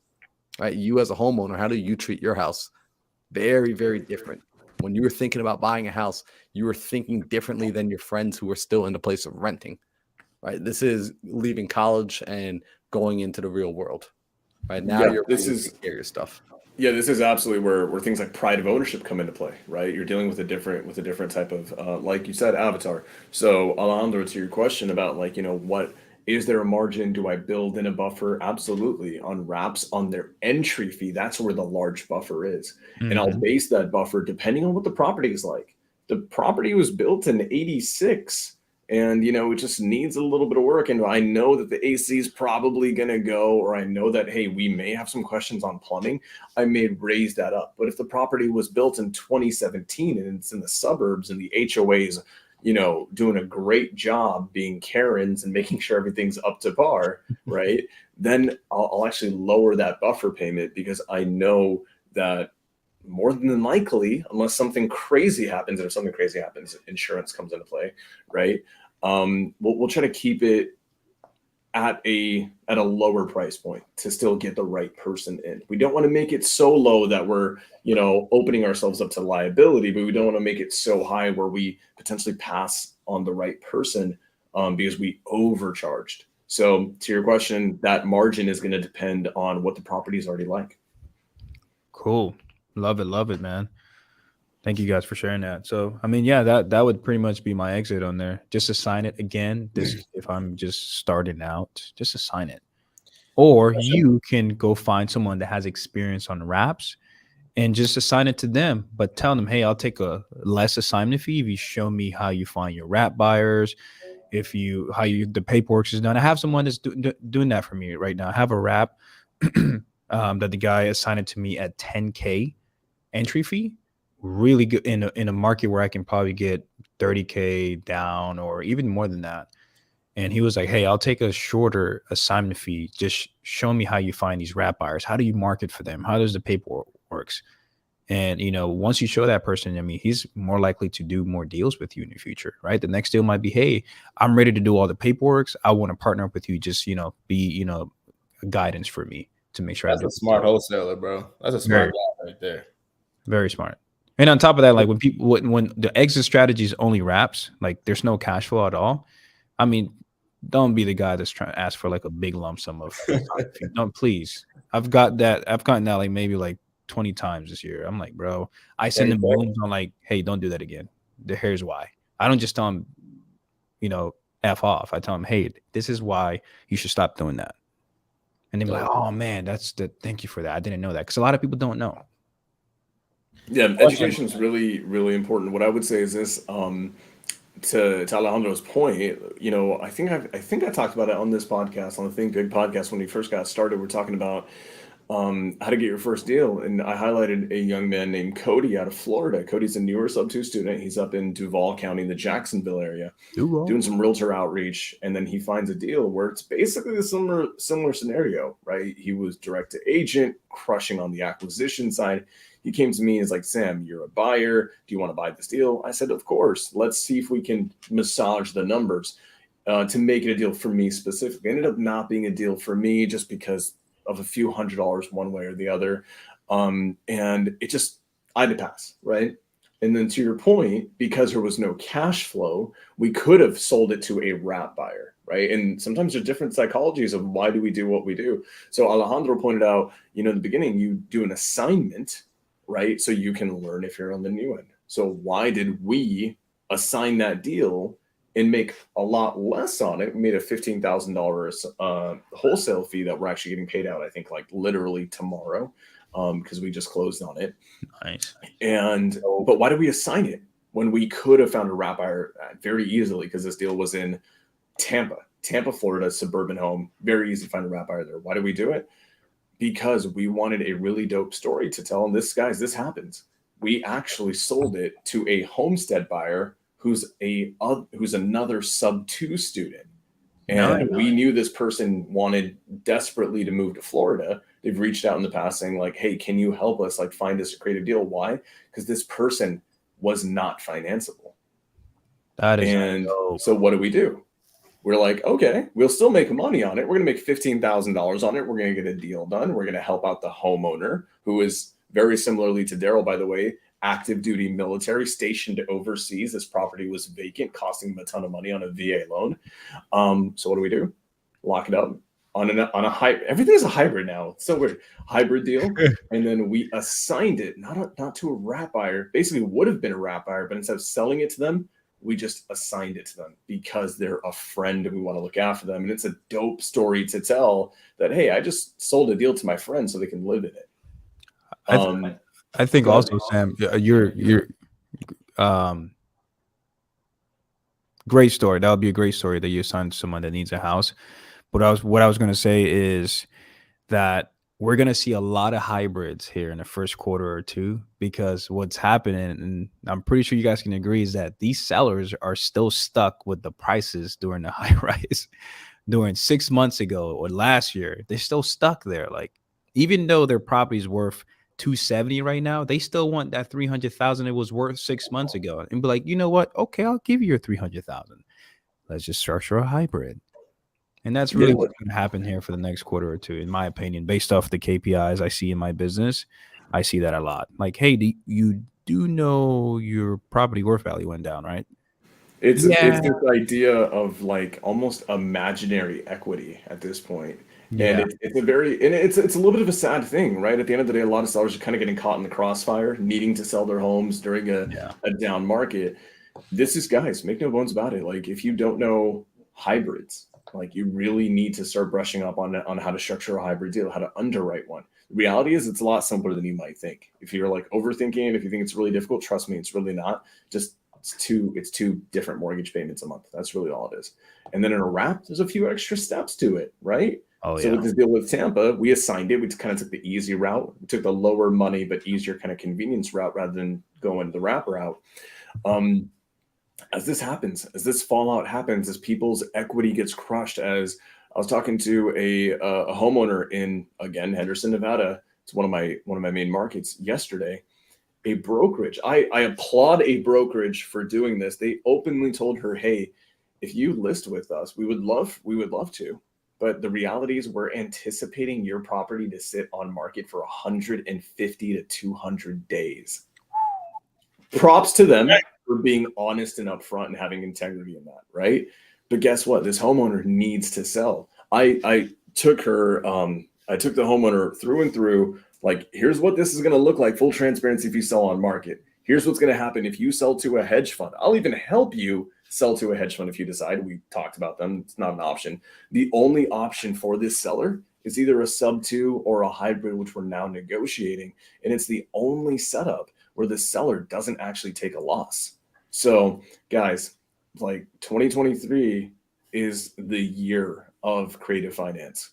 right? You as a homeowner, how do you treat your house? Very, very different. When you were thinking about buying a house, you were thinking differently than your friends who are still in the place of renting. Right. This is leaving college and going into the real world. Right now, Yeah, you're this taking is care of your stuff. Yeah, this is absolutely where things like pride of ownership come into play, right? You're dealing with a different type of like you said, avatar. So Alejandro, to your question about like, what is there a margin? Do I build in a buffer? Absolutely. On wraps on their entry fee, that's where the large buffer is. And I'll base that buffer depending on what the property is like. The property was built in 86 and it just needs a little bit of work, and I know that the AC is probably going to go, or I know that, hey, we may have some questions on plumbing. I may raise that up. But if the property was built in 2017 and it's in the suburbs and the HOAs doing a great job being Karens and making sure everything's up to par, right, then I'll actually lower that buffer payment because I know that more than likely, unless something crazy happens, and if something crazy happens, insurance comes into play, right? We'll try to keep it at a lower price point to still get the right person in. We don't want to make it so low that we're opening ourselves up to liability, but we don't want to make it so high where we potentially pass on the right person because we overcharged. So to your question, that margin is going to depend on what the property is already like. Cool. Love it, man. Thank you guys for sharing that. So, I mean, yeah, that would pretty much be my exit on there. Just assign it again. This, if I'm just starting out, just assign it. Or you can go find someone that has experience on wraps and just assign it to them. But tell them, hey, I'll take a less assignment fee if you show me how you find your wrap buyers, the paperwork is done. I have someone that's doing that for me right now. I have a wrap that the guy assigned it to me at $10K entry fee. Really good in a market where I can probably get $30K down or even more than that. And he was like, hey, I'll take a shorter assignment fee. Just show me how you find these wrap buyers. How do you market for them? How does the paperwork works? And, once you show that person, I mean, he's more likely to do more deals with you in the future, right? The next deal might be, hey, I'm ready to do all the paperwork. I want to partner up with you. Just, be, guidance for me to make sure That's a smart wholesaler, bro. That's a smart guy right there. Very smart. And on top of that, like when the exit strategy is only wraps, like there's no cash flow at all. I mean, don't be the guy that's trying to ask for like a big lump sum of don't, please. I've gotten that like maybe like 20 times this year. I'm like, bro, I send them balloons on like, hey, don't do that again. Here's why. I don't just tell them, F off. I tell them, hey, this is why you should stop doing that. And they're like, oh man, thank you for that. I didn't know that. Because a lot of people don't know. Yeah, education is really, really important. What I would say is this, to Alejandro's point, I think I talked about it on this podcast, on the Think Big podcast when we first got started. We're talking about how to get your first deal, and I highlighted a young man named Cody out of Florida. Cody's a newer sub-2 student. He's up in Duval County, the Jacksonville area, doing some realtor outreach, and then he finds a deal where it's basically the similar scenario, right? He was direct to agent, crushing on the acquisition side. He came to me and is like, Sam, you're a buyer. Do you want to buy this deal? I said, of course. Let's see if we can massage the numbers to make it a deal for me specifically. It ended up not being a deal for me just because of a few $100s one way or the other. And I had to pass, right? And then to your point, because there was no cash flow, we could have sold it to a wrap buyer, right? And sometimes there's different psychologies of why do we do what we do. So Alejandro pointed out, in the beginning, you do an assignment, right? So you can learn if you're on the new end. So why did we assign that deal and make a lot less on it? We made a $15,000 wholesale fee that we're actually getting paid out, I think, like literally tomorrow, because we just closed on it. Nice. But why did we assign it when we could have found a wrap buyer very easily? Because this deal was in Tampa, Tampa, Florida, suburban home. Very easy to find a wrap buyer there. Why did we do it? Because we wanted a really dope story to tell them. This, guys, this happens. We actually sold it to a homestead buyer who's another sub-2 student. And we knew this person wanted desperately to move to Florida. They've reached out in the past saying like, hey, can you help us like find us a creative deal? Why? Because this person was not financeable. That is and so what do? We're like, okay, we'll still make money on it. We're going to make $15,000 on it. We're going to get a deal done. We're going to help out the homeowner, who is very similarly to Daryl, by the way, active duty military stationed overseas. This property was vacant, costing him a ton of money on a VA loan. So what do? Lock it up on a hybrid. Everything is a hybrid now. It's so weird. Hybrid deal. And then we assigned it not to a wrap buyer. Basically would have been a wrap buyer, but instead of selling it to them, we just assigned it to them because they're a friend and we want to look after them. And it's a dope story to tell that, hey, I just sold a deal to my friend so they can live in it. I think also, Sam, you're great story. That would be a great story that you assigned someone that needs a house. But what I was going to say is that we're going to see a lot of hybrids here in the first quarter or two, because what's happening, and I'm pretty sure you guys can agree, is that these sellers are still stuck with the prices during the high rise during 6 months ago or last year. They're still stuck there. Like, even though their property's worth 270 right now, they still want that 300,000 it was worth 6 months ago, and be like, you know what? Okay, I'll give you your 300,000. Let's just structure a hybrid. And that's really what's going to happen here for the next quarter or two, in my opinion, based off the KPIs I see in my business. I see that a lot. Like, hey, you do know your property worth value went down, right? It's this idea of like almost imaginary equity at this point. Yeah. And it's a little bit of a sad thing, right? At the end of the day, a lot of sellers are kind of getting caught in the crossfire, needing to sell their homes during a down market. This is, guys, make no bones about it. Like, if you don't know hybrids, like, you really need to start brushing up on how to structure a hybrid deal, how to underwrite one. The reality is it's a lot simpler than you might think. If you're like overthinking, if you think it's really difficult, trust me, it's really not. Just it's two different mortgage payments a month. That's really all it is. And then in a wrap, there's a few extra steps to it, right? So with this deal with Tampa, we assigned it. We kind of took the easy route. We took the lower money but easier kind of convenience route rather than going the wrap route. As this fallout happens, as people's equity gets crushed, as I was talking to a homeowner in, again, Henderson, Nevada. It's one of my main markets yesterday. A brokerage. I applaud a brokerage for doing this. They openly told her, hey, if you list with us, we would love to. But the reality is we're anticipating your property to sit on market for 150 to 200 days. Props to them for being honest and upfront and having integrity in that, right? But guess what? This homeowner needs to sell. I took the homeowner through and through, like, here's what this is going to look like, full transparency if you sell on market. Here's what's going to happen if you sell to a hedge fund. I'll even help you sell to a hedge fund if you decide. We talked about them. It's not an option. The only option for this seller is either a sub-2 or a hybrid, which we're now negotiating. And it's the only setup where the seller doesn't actually take a loss. So, guys, like, 2023 is the year of creative finance.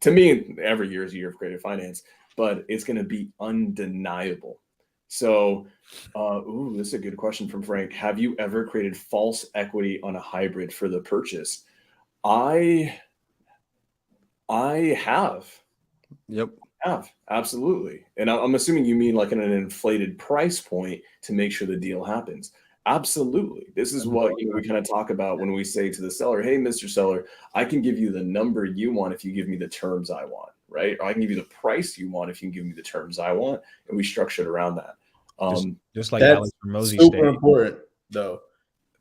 To me, every year is a year of creative finance, but it's going to be undeniable. So, this is a good question from Frank. Have you ever created false equity on a hybrid for the purchase? I have. Yep. Have, absolutely. And I'm assuming you mean like an inflated price point to make sure the deal happens. Absolutely. This is what we kind of talk about when we say to the seller, hey, Mr. Seller, I can give you the number you want if you give me the terms I want, right? Or I can give you the price you want if you can give me the terms I want. And we structure it around that. Just like Alex Ramosi super stated. important, though.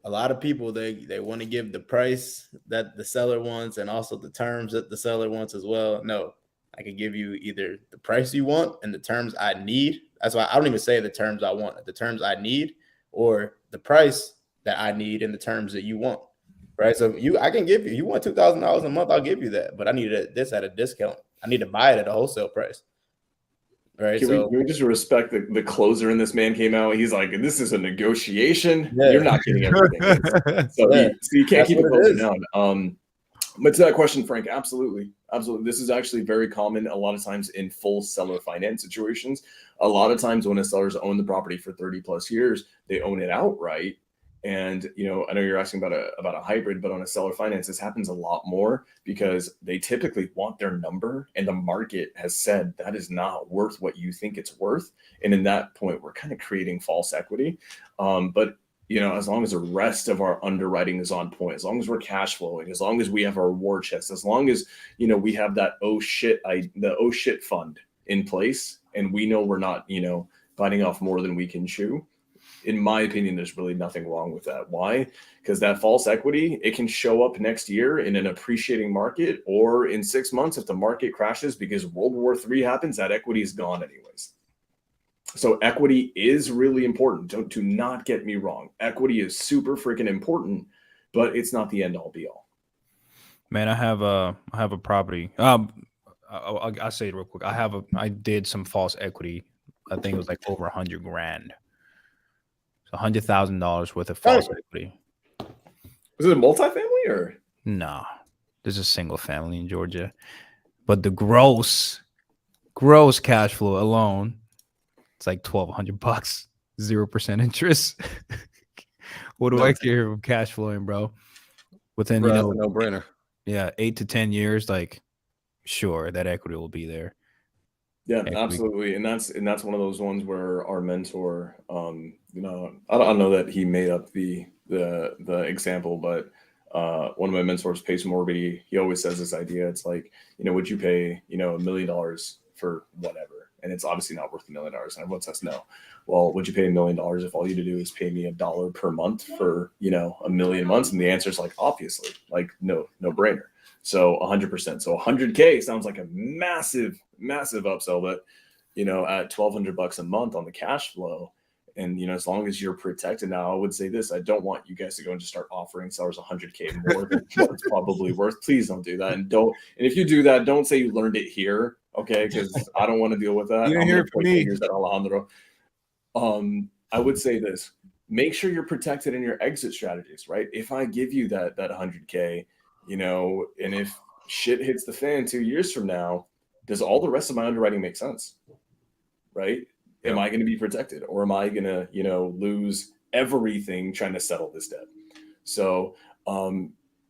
A lot of people, they want to give the price that the seller wants and also the terms that the seller wants as well. No, I can give you either the price you want and the terms I need. That's why I don't even say the terms I want, the terms I need, or the price that I need and the terms that you want, right? So I can give you want $2,000 a month, I'll give you that, but I need this at a discount. I need to buy it at a wholesale price, right? Can we just respect the closer? And this man came out, he's like, this is a negotiation. Yeah. You're not getting everything. So you can't keep it closing down. But to that question, Frank, absolutely. Absolutely. This is actually very common a lot of times in full seller finance situations. A lot of times when a seller's owned the property for 30 plus years, they own it outright. And I know you're asking about a hybrid, but on a seller finance, this happens a lot more because they typically want their number, and the market has said that is not worth what you think it's worth. And in that point, we're kind of creating false equity. But as long as the rest of our underwriting is on point, as long as we're cash flowing, as long as we have our war chest, as long as we have that the oh shit fund in place, and we know we're not biting off more than we can chew. In my opinion, there's really nothing wrong with that. Why? Because that false equity, it can show up next year in an appreciating market, or in 6 months if the market crashes because World War III happens, that equity is gone anyways. So equity is really important. Do not get me wrong. Equity is super freaking important, but it's not the end all be all. Man, I have a property. I'll say it real quick. I did some false equity. I think it was like over $100,000. So $100,000 worth of false equity. Was it a multifamily or? No, there's a single family in Georgia, but the gross cash flow alone, it's like $1,200, 0% interest. What do I care from cash flowing, bro? Within That's a no-brainer. 8 to 10 years, like sure that equity will be there. Yeah, absolutely. And that's one of those ones where our mentor, I don't know that he made up the example, but one of my mentors, Pace Morby, he always says this idea. It's like, would you pay, $1 million for whatever? And it's obviously not worth $1 million. And everyone says no. Well, would you pay $1 million if all you to do is pay me $1 per month for, a million months? And the answer is like, obviously, like no brainer. So 100%. So 100K sounds like a massive upsell, but at $1,200 a month on the cash flow, and as long as you're protected. Now, I would say this: I don't want you guys to go and just start offering sellers 100K more than what it's probably worth. Please don't do that, and if you do that, don't say you learned it here, okay? Because I don't want to deal with that. You hear from me, Alejandro. I would say this: make sure you're protected in your exit strategies, right? If I give you that 100K, and if shit hits the fan 2 years from now, does all the rest of my underwriting make sense? Right? Yeah. Am I going to be protected, or am I going to, lose everything trying to settle this debt? So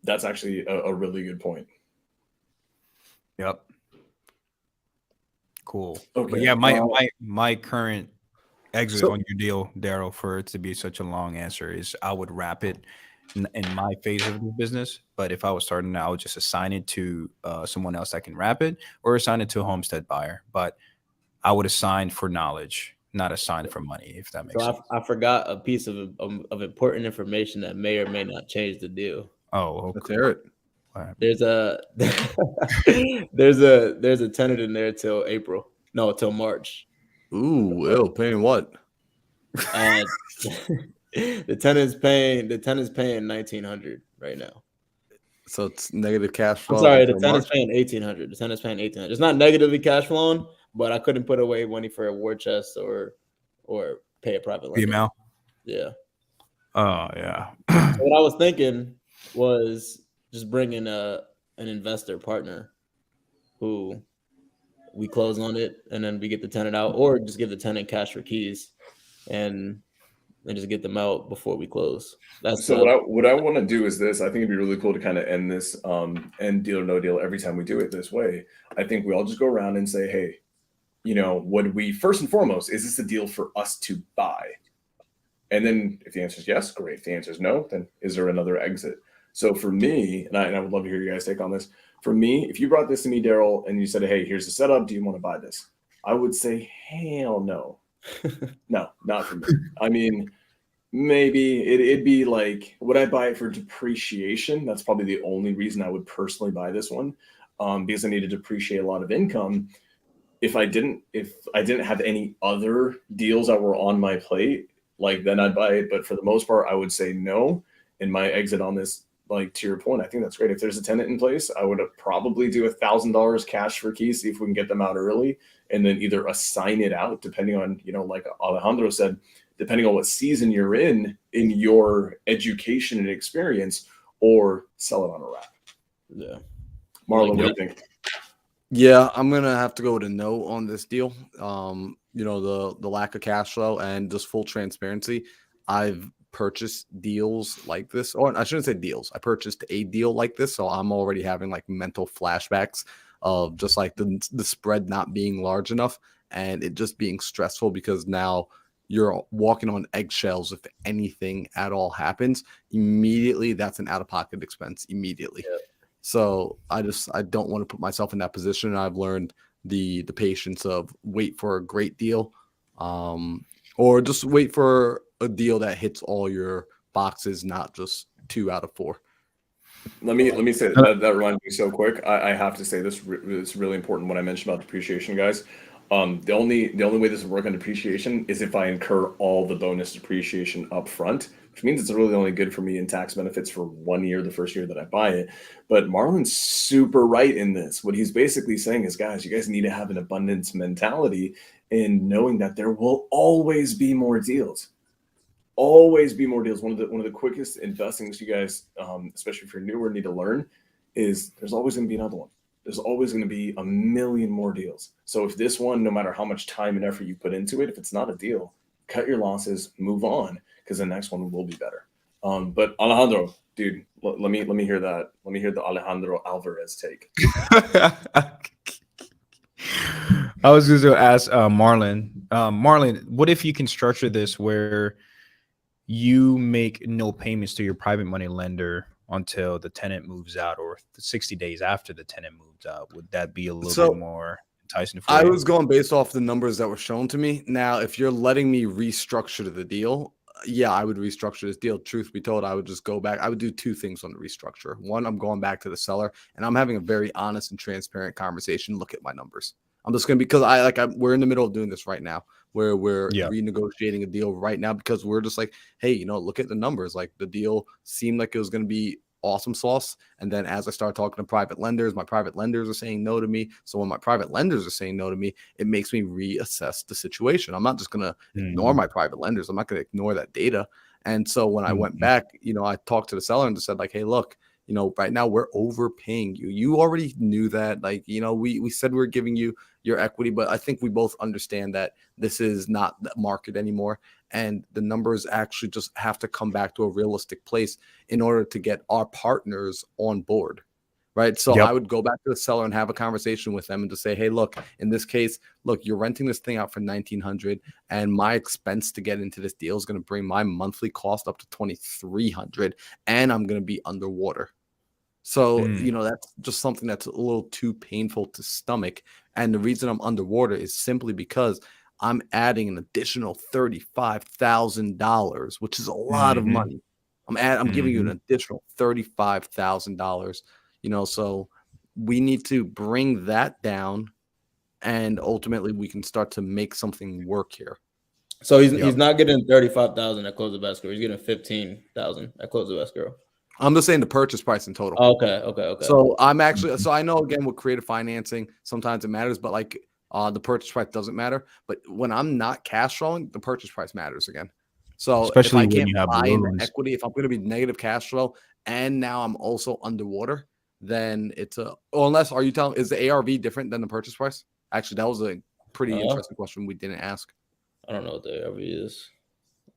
that's actually a really good point. Yep. Cool. Okay. But yeah, my current exit on your deal, Daryl, for it to be such a long answer, is I would wrap it in my phase of the business. But if I was starting now, I would just assign it to someone else that can wrap it, or assign it to a homestead buyer. But I would assign for knowledge, not assign for money, if that makes sense. I forgot a piece of important information that may or may not change the deal. Oh, okay. Let's hear it. Right. There's a tenant in there till March. Ooh, paying what? The tenant's paying $1,900 right now. So it's negative cash flow. I'm sorry, the tenant's paying $1,800. The tenant's paying $1,800. It's not negatively cash flowing, but I couldn't put away money for a war chest or pay a private lender. Email. Yeah. Oh yeah. So what I was thinking was just bringing an investor partner who we close on it and then we get the tenant out, or just give the tenant cash for keys and just get them out before we close. That's so what I want to do is this. I think it'd be really cool to kind of end this end Deal or No Deal every time we do it this way. I think we all just go around and say, hey, would we, first and foremost, is this a deal for us to buy? And then if the answer is yes, great. If the answer is no, then is there another exit? So for me, and I would love to hear you guys take on this. For me, if you brought this to me, Daryl, and you said, hey, here's the setup, do you want to buy this? I would say, hell no. No, not for me. I mean, maybe it'd be like, would I buy it for depreciation? That's probably the only reason I would personally buy this one, because I need to depreciate a lot of income. If I didn't have any other deals that were on my plate, like then I'd buy it. But for the most part, I would say no. And my exit on this, like to your point, I think that's great. If there's a tenant in place, I would probably do $1,000 cash for keys, see if we can get them out early, and then either assign it out depending on, like Alejandro said, depending on what season you're in your education and experience, or sell it on a wrap. Yeah. Marlon, what do you think? Yeah, I'm gonna have to go with a no on this deal. The lack of cash flow and just full transparency. I've purchased deals like this, or I shouldn't say deals. I purchased a deal like this, so I'm already having like mental flashbacks of just like the spread not being large enough and it just being stressful because now you're walking on eggshells if anything at all happens. Immediately, that's an out-of-pocket expense. Immediately. Yeah. So I don't want to put myself in that position. I've learned the patience of wait for a great deal, or just wait for a deal that hits all your boxes, not just 2 out of 4. Let me say that reminds me so quick. I have to say this. It's really important when I mentioned about depreciation, guys. The only way this would work on depreciation is if I incur all the bonus depreciation up front, which means it's really only good for me in tax benefits for 1 year, the first year that I buy it. But Marlon's super right in this. What he's basically saying is, guys, you guys need to have an abundance mentality in knowing that there will always be more deals. Always be more deals. One of the quickest investings you guys, especially if you're newer, need to learn is there's always going to be another one. There's always going to be a million more deals. So if this one, no matter how much time and effort you put into it, if it's not a deal, cut your losses, move on, because the next one will be better. But Alejandro, dude, let me hear that. Let me hear the Alejandro Alvarez take. I was going to ask Marlon. Marlon, what if you can structure this where you make no payments to your private money lender until the tenant moves out, or 60 days after the tenant moves out? Would that be a little bit more enticing for you? I was going based off the numbers that were shown to me. Now, if you're letting me restructure the deal, yeah, I would restructure this deal. Truth be told, I would just go back. I would do 2 things on the restructure. One, I'm going back to the seller and I'm having a very honest and transparent conversation. Look at my numbers. I'm just going to, because we're in the middle of doing this right now, where we're renegotiating a deal right now, because we're just like, hey, look at the numbers. Like, the deal seemed like it was going to be awesome sauce. And then as I start talking to private lenders, my private lenders are saying no to me. So when my private lenders are saying no to me, it makes me reassess the situation. I'm not just going to ignore my private lenders. I'm not going to ignore that data. And so when I went back, I talked to the seller and just said, like, hey, look, right now we're overpaying you. You already knew that. Like, we said we're giving you your equity, but I think we both understand that this is not the market anymore. And the numbers actually just have to come back to a realistic place in order to get our partners on board. Right. So I would go back to the seller and have a conversation with them and just say, hey, look, in this case, look, you're renting this thing out for $1,900 and my expense to get into this deal is going to bring my monthly cost up to $2,300 and I'm going to be underwater. So, that's just something that's a little too painful to stomach. And the reason I'm underwater is simply because I'm adding an additional $35,000, which is a lot of money. I'm giving you an additional $35,000, so we need to bring that down and ultimately we can start to make something work here. So he's not getting 35,000 at close of escrow. He's getting 15,000 at close of escrow. I'm just saying the purchase price in total. Okay. So I'm actually, I know again with creative financing, sometimes it matters, but like the purchase price doesn't matter. But when I'm not cash flowing, the purchase price matters again. So especially if I when can't you have buy in loans. equity, if I'm going to be negative cash flow and now I'm also underwater, then it's is the ARV different than the purchase price? Actually, that was a pretty interesting question we didn't ask. I don't know what the ARV is,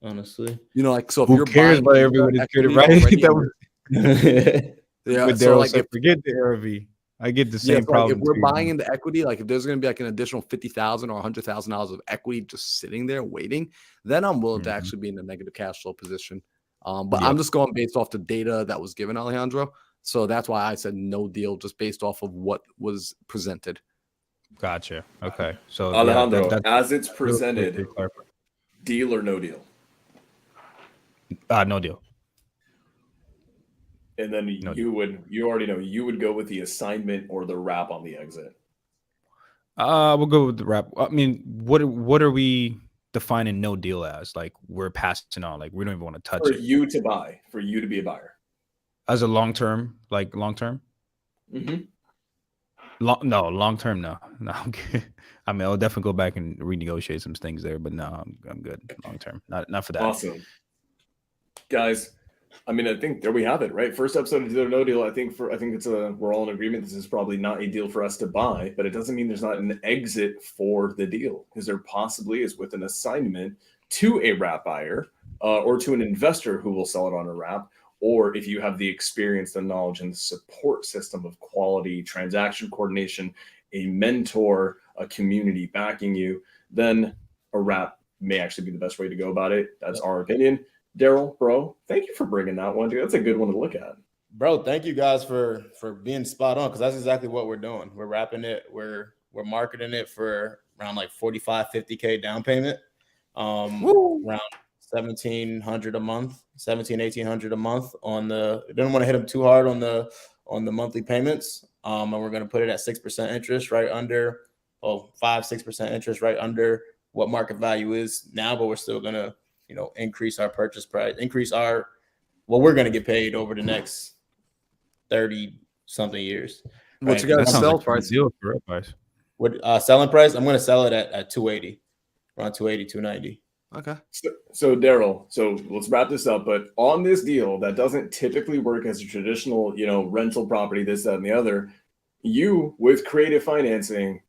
honestly. So if who you're cares about everybody's credit, right? Yeah, so like forget the ARV. I get the same problem. If we're buying into equity, like if there's going to be like an additional $50,000 or $100,000 of equity just sitting there waiting, then I'm willing to actually be in a negative cash flow position. But I'm just going based off the data that was given, Alejandro. So that's why I said no deal, just based off of what was presented. Gotcha. Okay. So Alejandro, as it's presented, deal or no deal? No deal. And then you already know you would go with the assignment or the wrap on the exit. We'll go with the wrap. I mean, what are we defining no deal as? Like we're passing on, like we don't even want to touch it. For you to buy, for you to be a buyer. As a long term? Mm-hmm. Long term, no. I mean, I'll definitely go back and renegotiate some things there, but no, I'm good long term. Not for that. Awesome. Guys, I mean, I think there we have it, right? First episode of Deal or No Deal. I think we're all in agreement. This is probably not a deal for us to buy, but it doesn't mean there's not an exit for the deal, because there possibly is with an assignment to a wrap buyer or to an investor who will sell it on a wrap. Or if you have the experience, the knowledge, and the support system of quality transaction coordination, a mentor, a community backing you, then a wrap may actually be the best way to go about it. That's our opinion. Daryl, bro, thank you for bringing that one, dude. That's a good one to look at. Bro, thank you guys for being spot on, because that's exactly what we're doing. We're wrapping it. We're marketing it for around like 45, 50K down payment. Around 1,700 a month, 1,800 a month on the. Don't want to hit them too hard on the monthly payments. And we're going to put it at 6% interest, right under 5-6% interest, right under what market value is now. But we're still going to, increase our purchase price, we're going to get paid over the next 30 something years. What's right? your guys' That sounds sell like a price? deal for it, guys. What selling price? I'm going to sell it at 280, around 280, 290. Okay. So Daryl, so let's wrap this up. But on this deal that doesn't typically work as a traditional, rental property, this, that, and the other, you with creative financing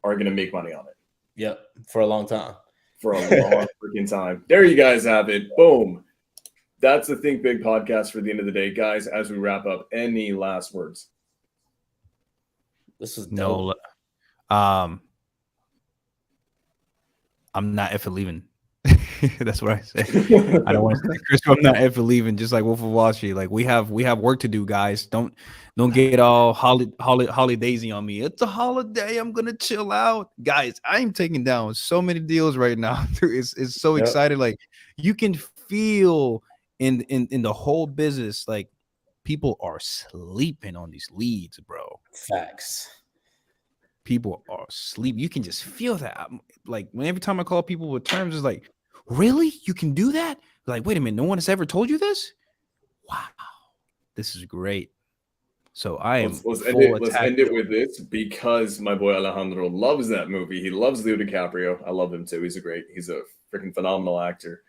are going to make money on it. Yep, for a long time. For a long freaking time. There you guys have it. Boom. That's the Think Big podcast for the end of the day. Guys, as we wrap up, any last words? This is dope. No, I'm not ever leaving. That's what I say. I don't want to say Chris, I'm not ever leaving. Just like Wolf of Wall Street, like we have work to do, guys. Don't get all holidaysy on me. It's a holiday. I'm gonna chill out, guys. I'm taking down so many deals right now. It's so excited. Like you can feel in the whole business, like people are sleeping on these leads, bro. Facts. People are asleep. You can just feel that. Like every time I call people with terms, it's like, really? You can do that? Like, wait a minute, no one has ever told you this? Wow, this is great. So I am. Let's end it with this, because my boy Alejandro loves that movie. He loves Leo DiCaprio. I love him too. He's a freaking phenomenal actor.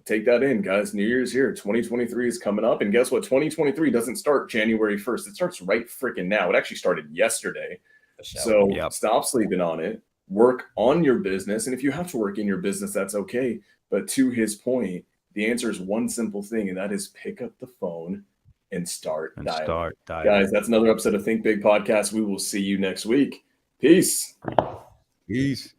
Take that in, guys. New Year's here. 2023 is coming up, and guess what? 2023 doesn't start January 1st. It starts right freaking now. It actually started yesterday. So Stop sleeping on it. Work on your business. And if you have to work in your business, that's okay. But to his point, the answer is one simple thing, and that is pick up the phone and start dialing. Guys, that's another episode of Think Big Podcast. We will see you next week. Peace. Peace.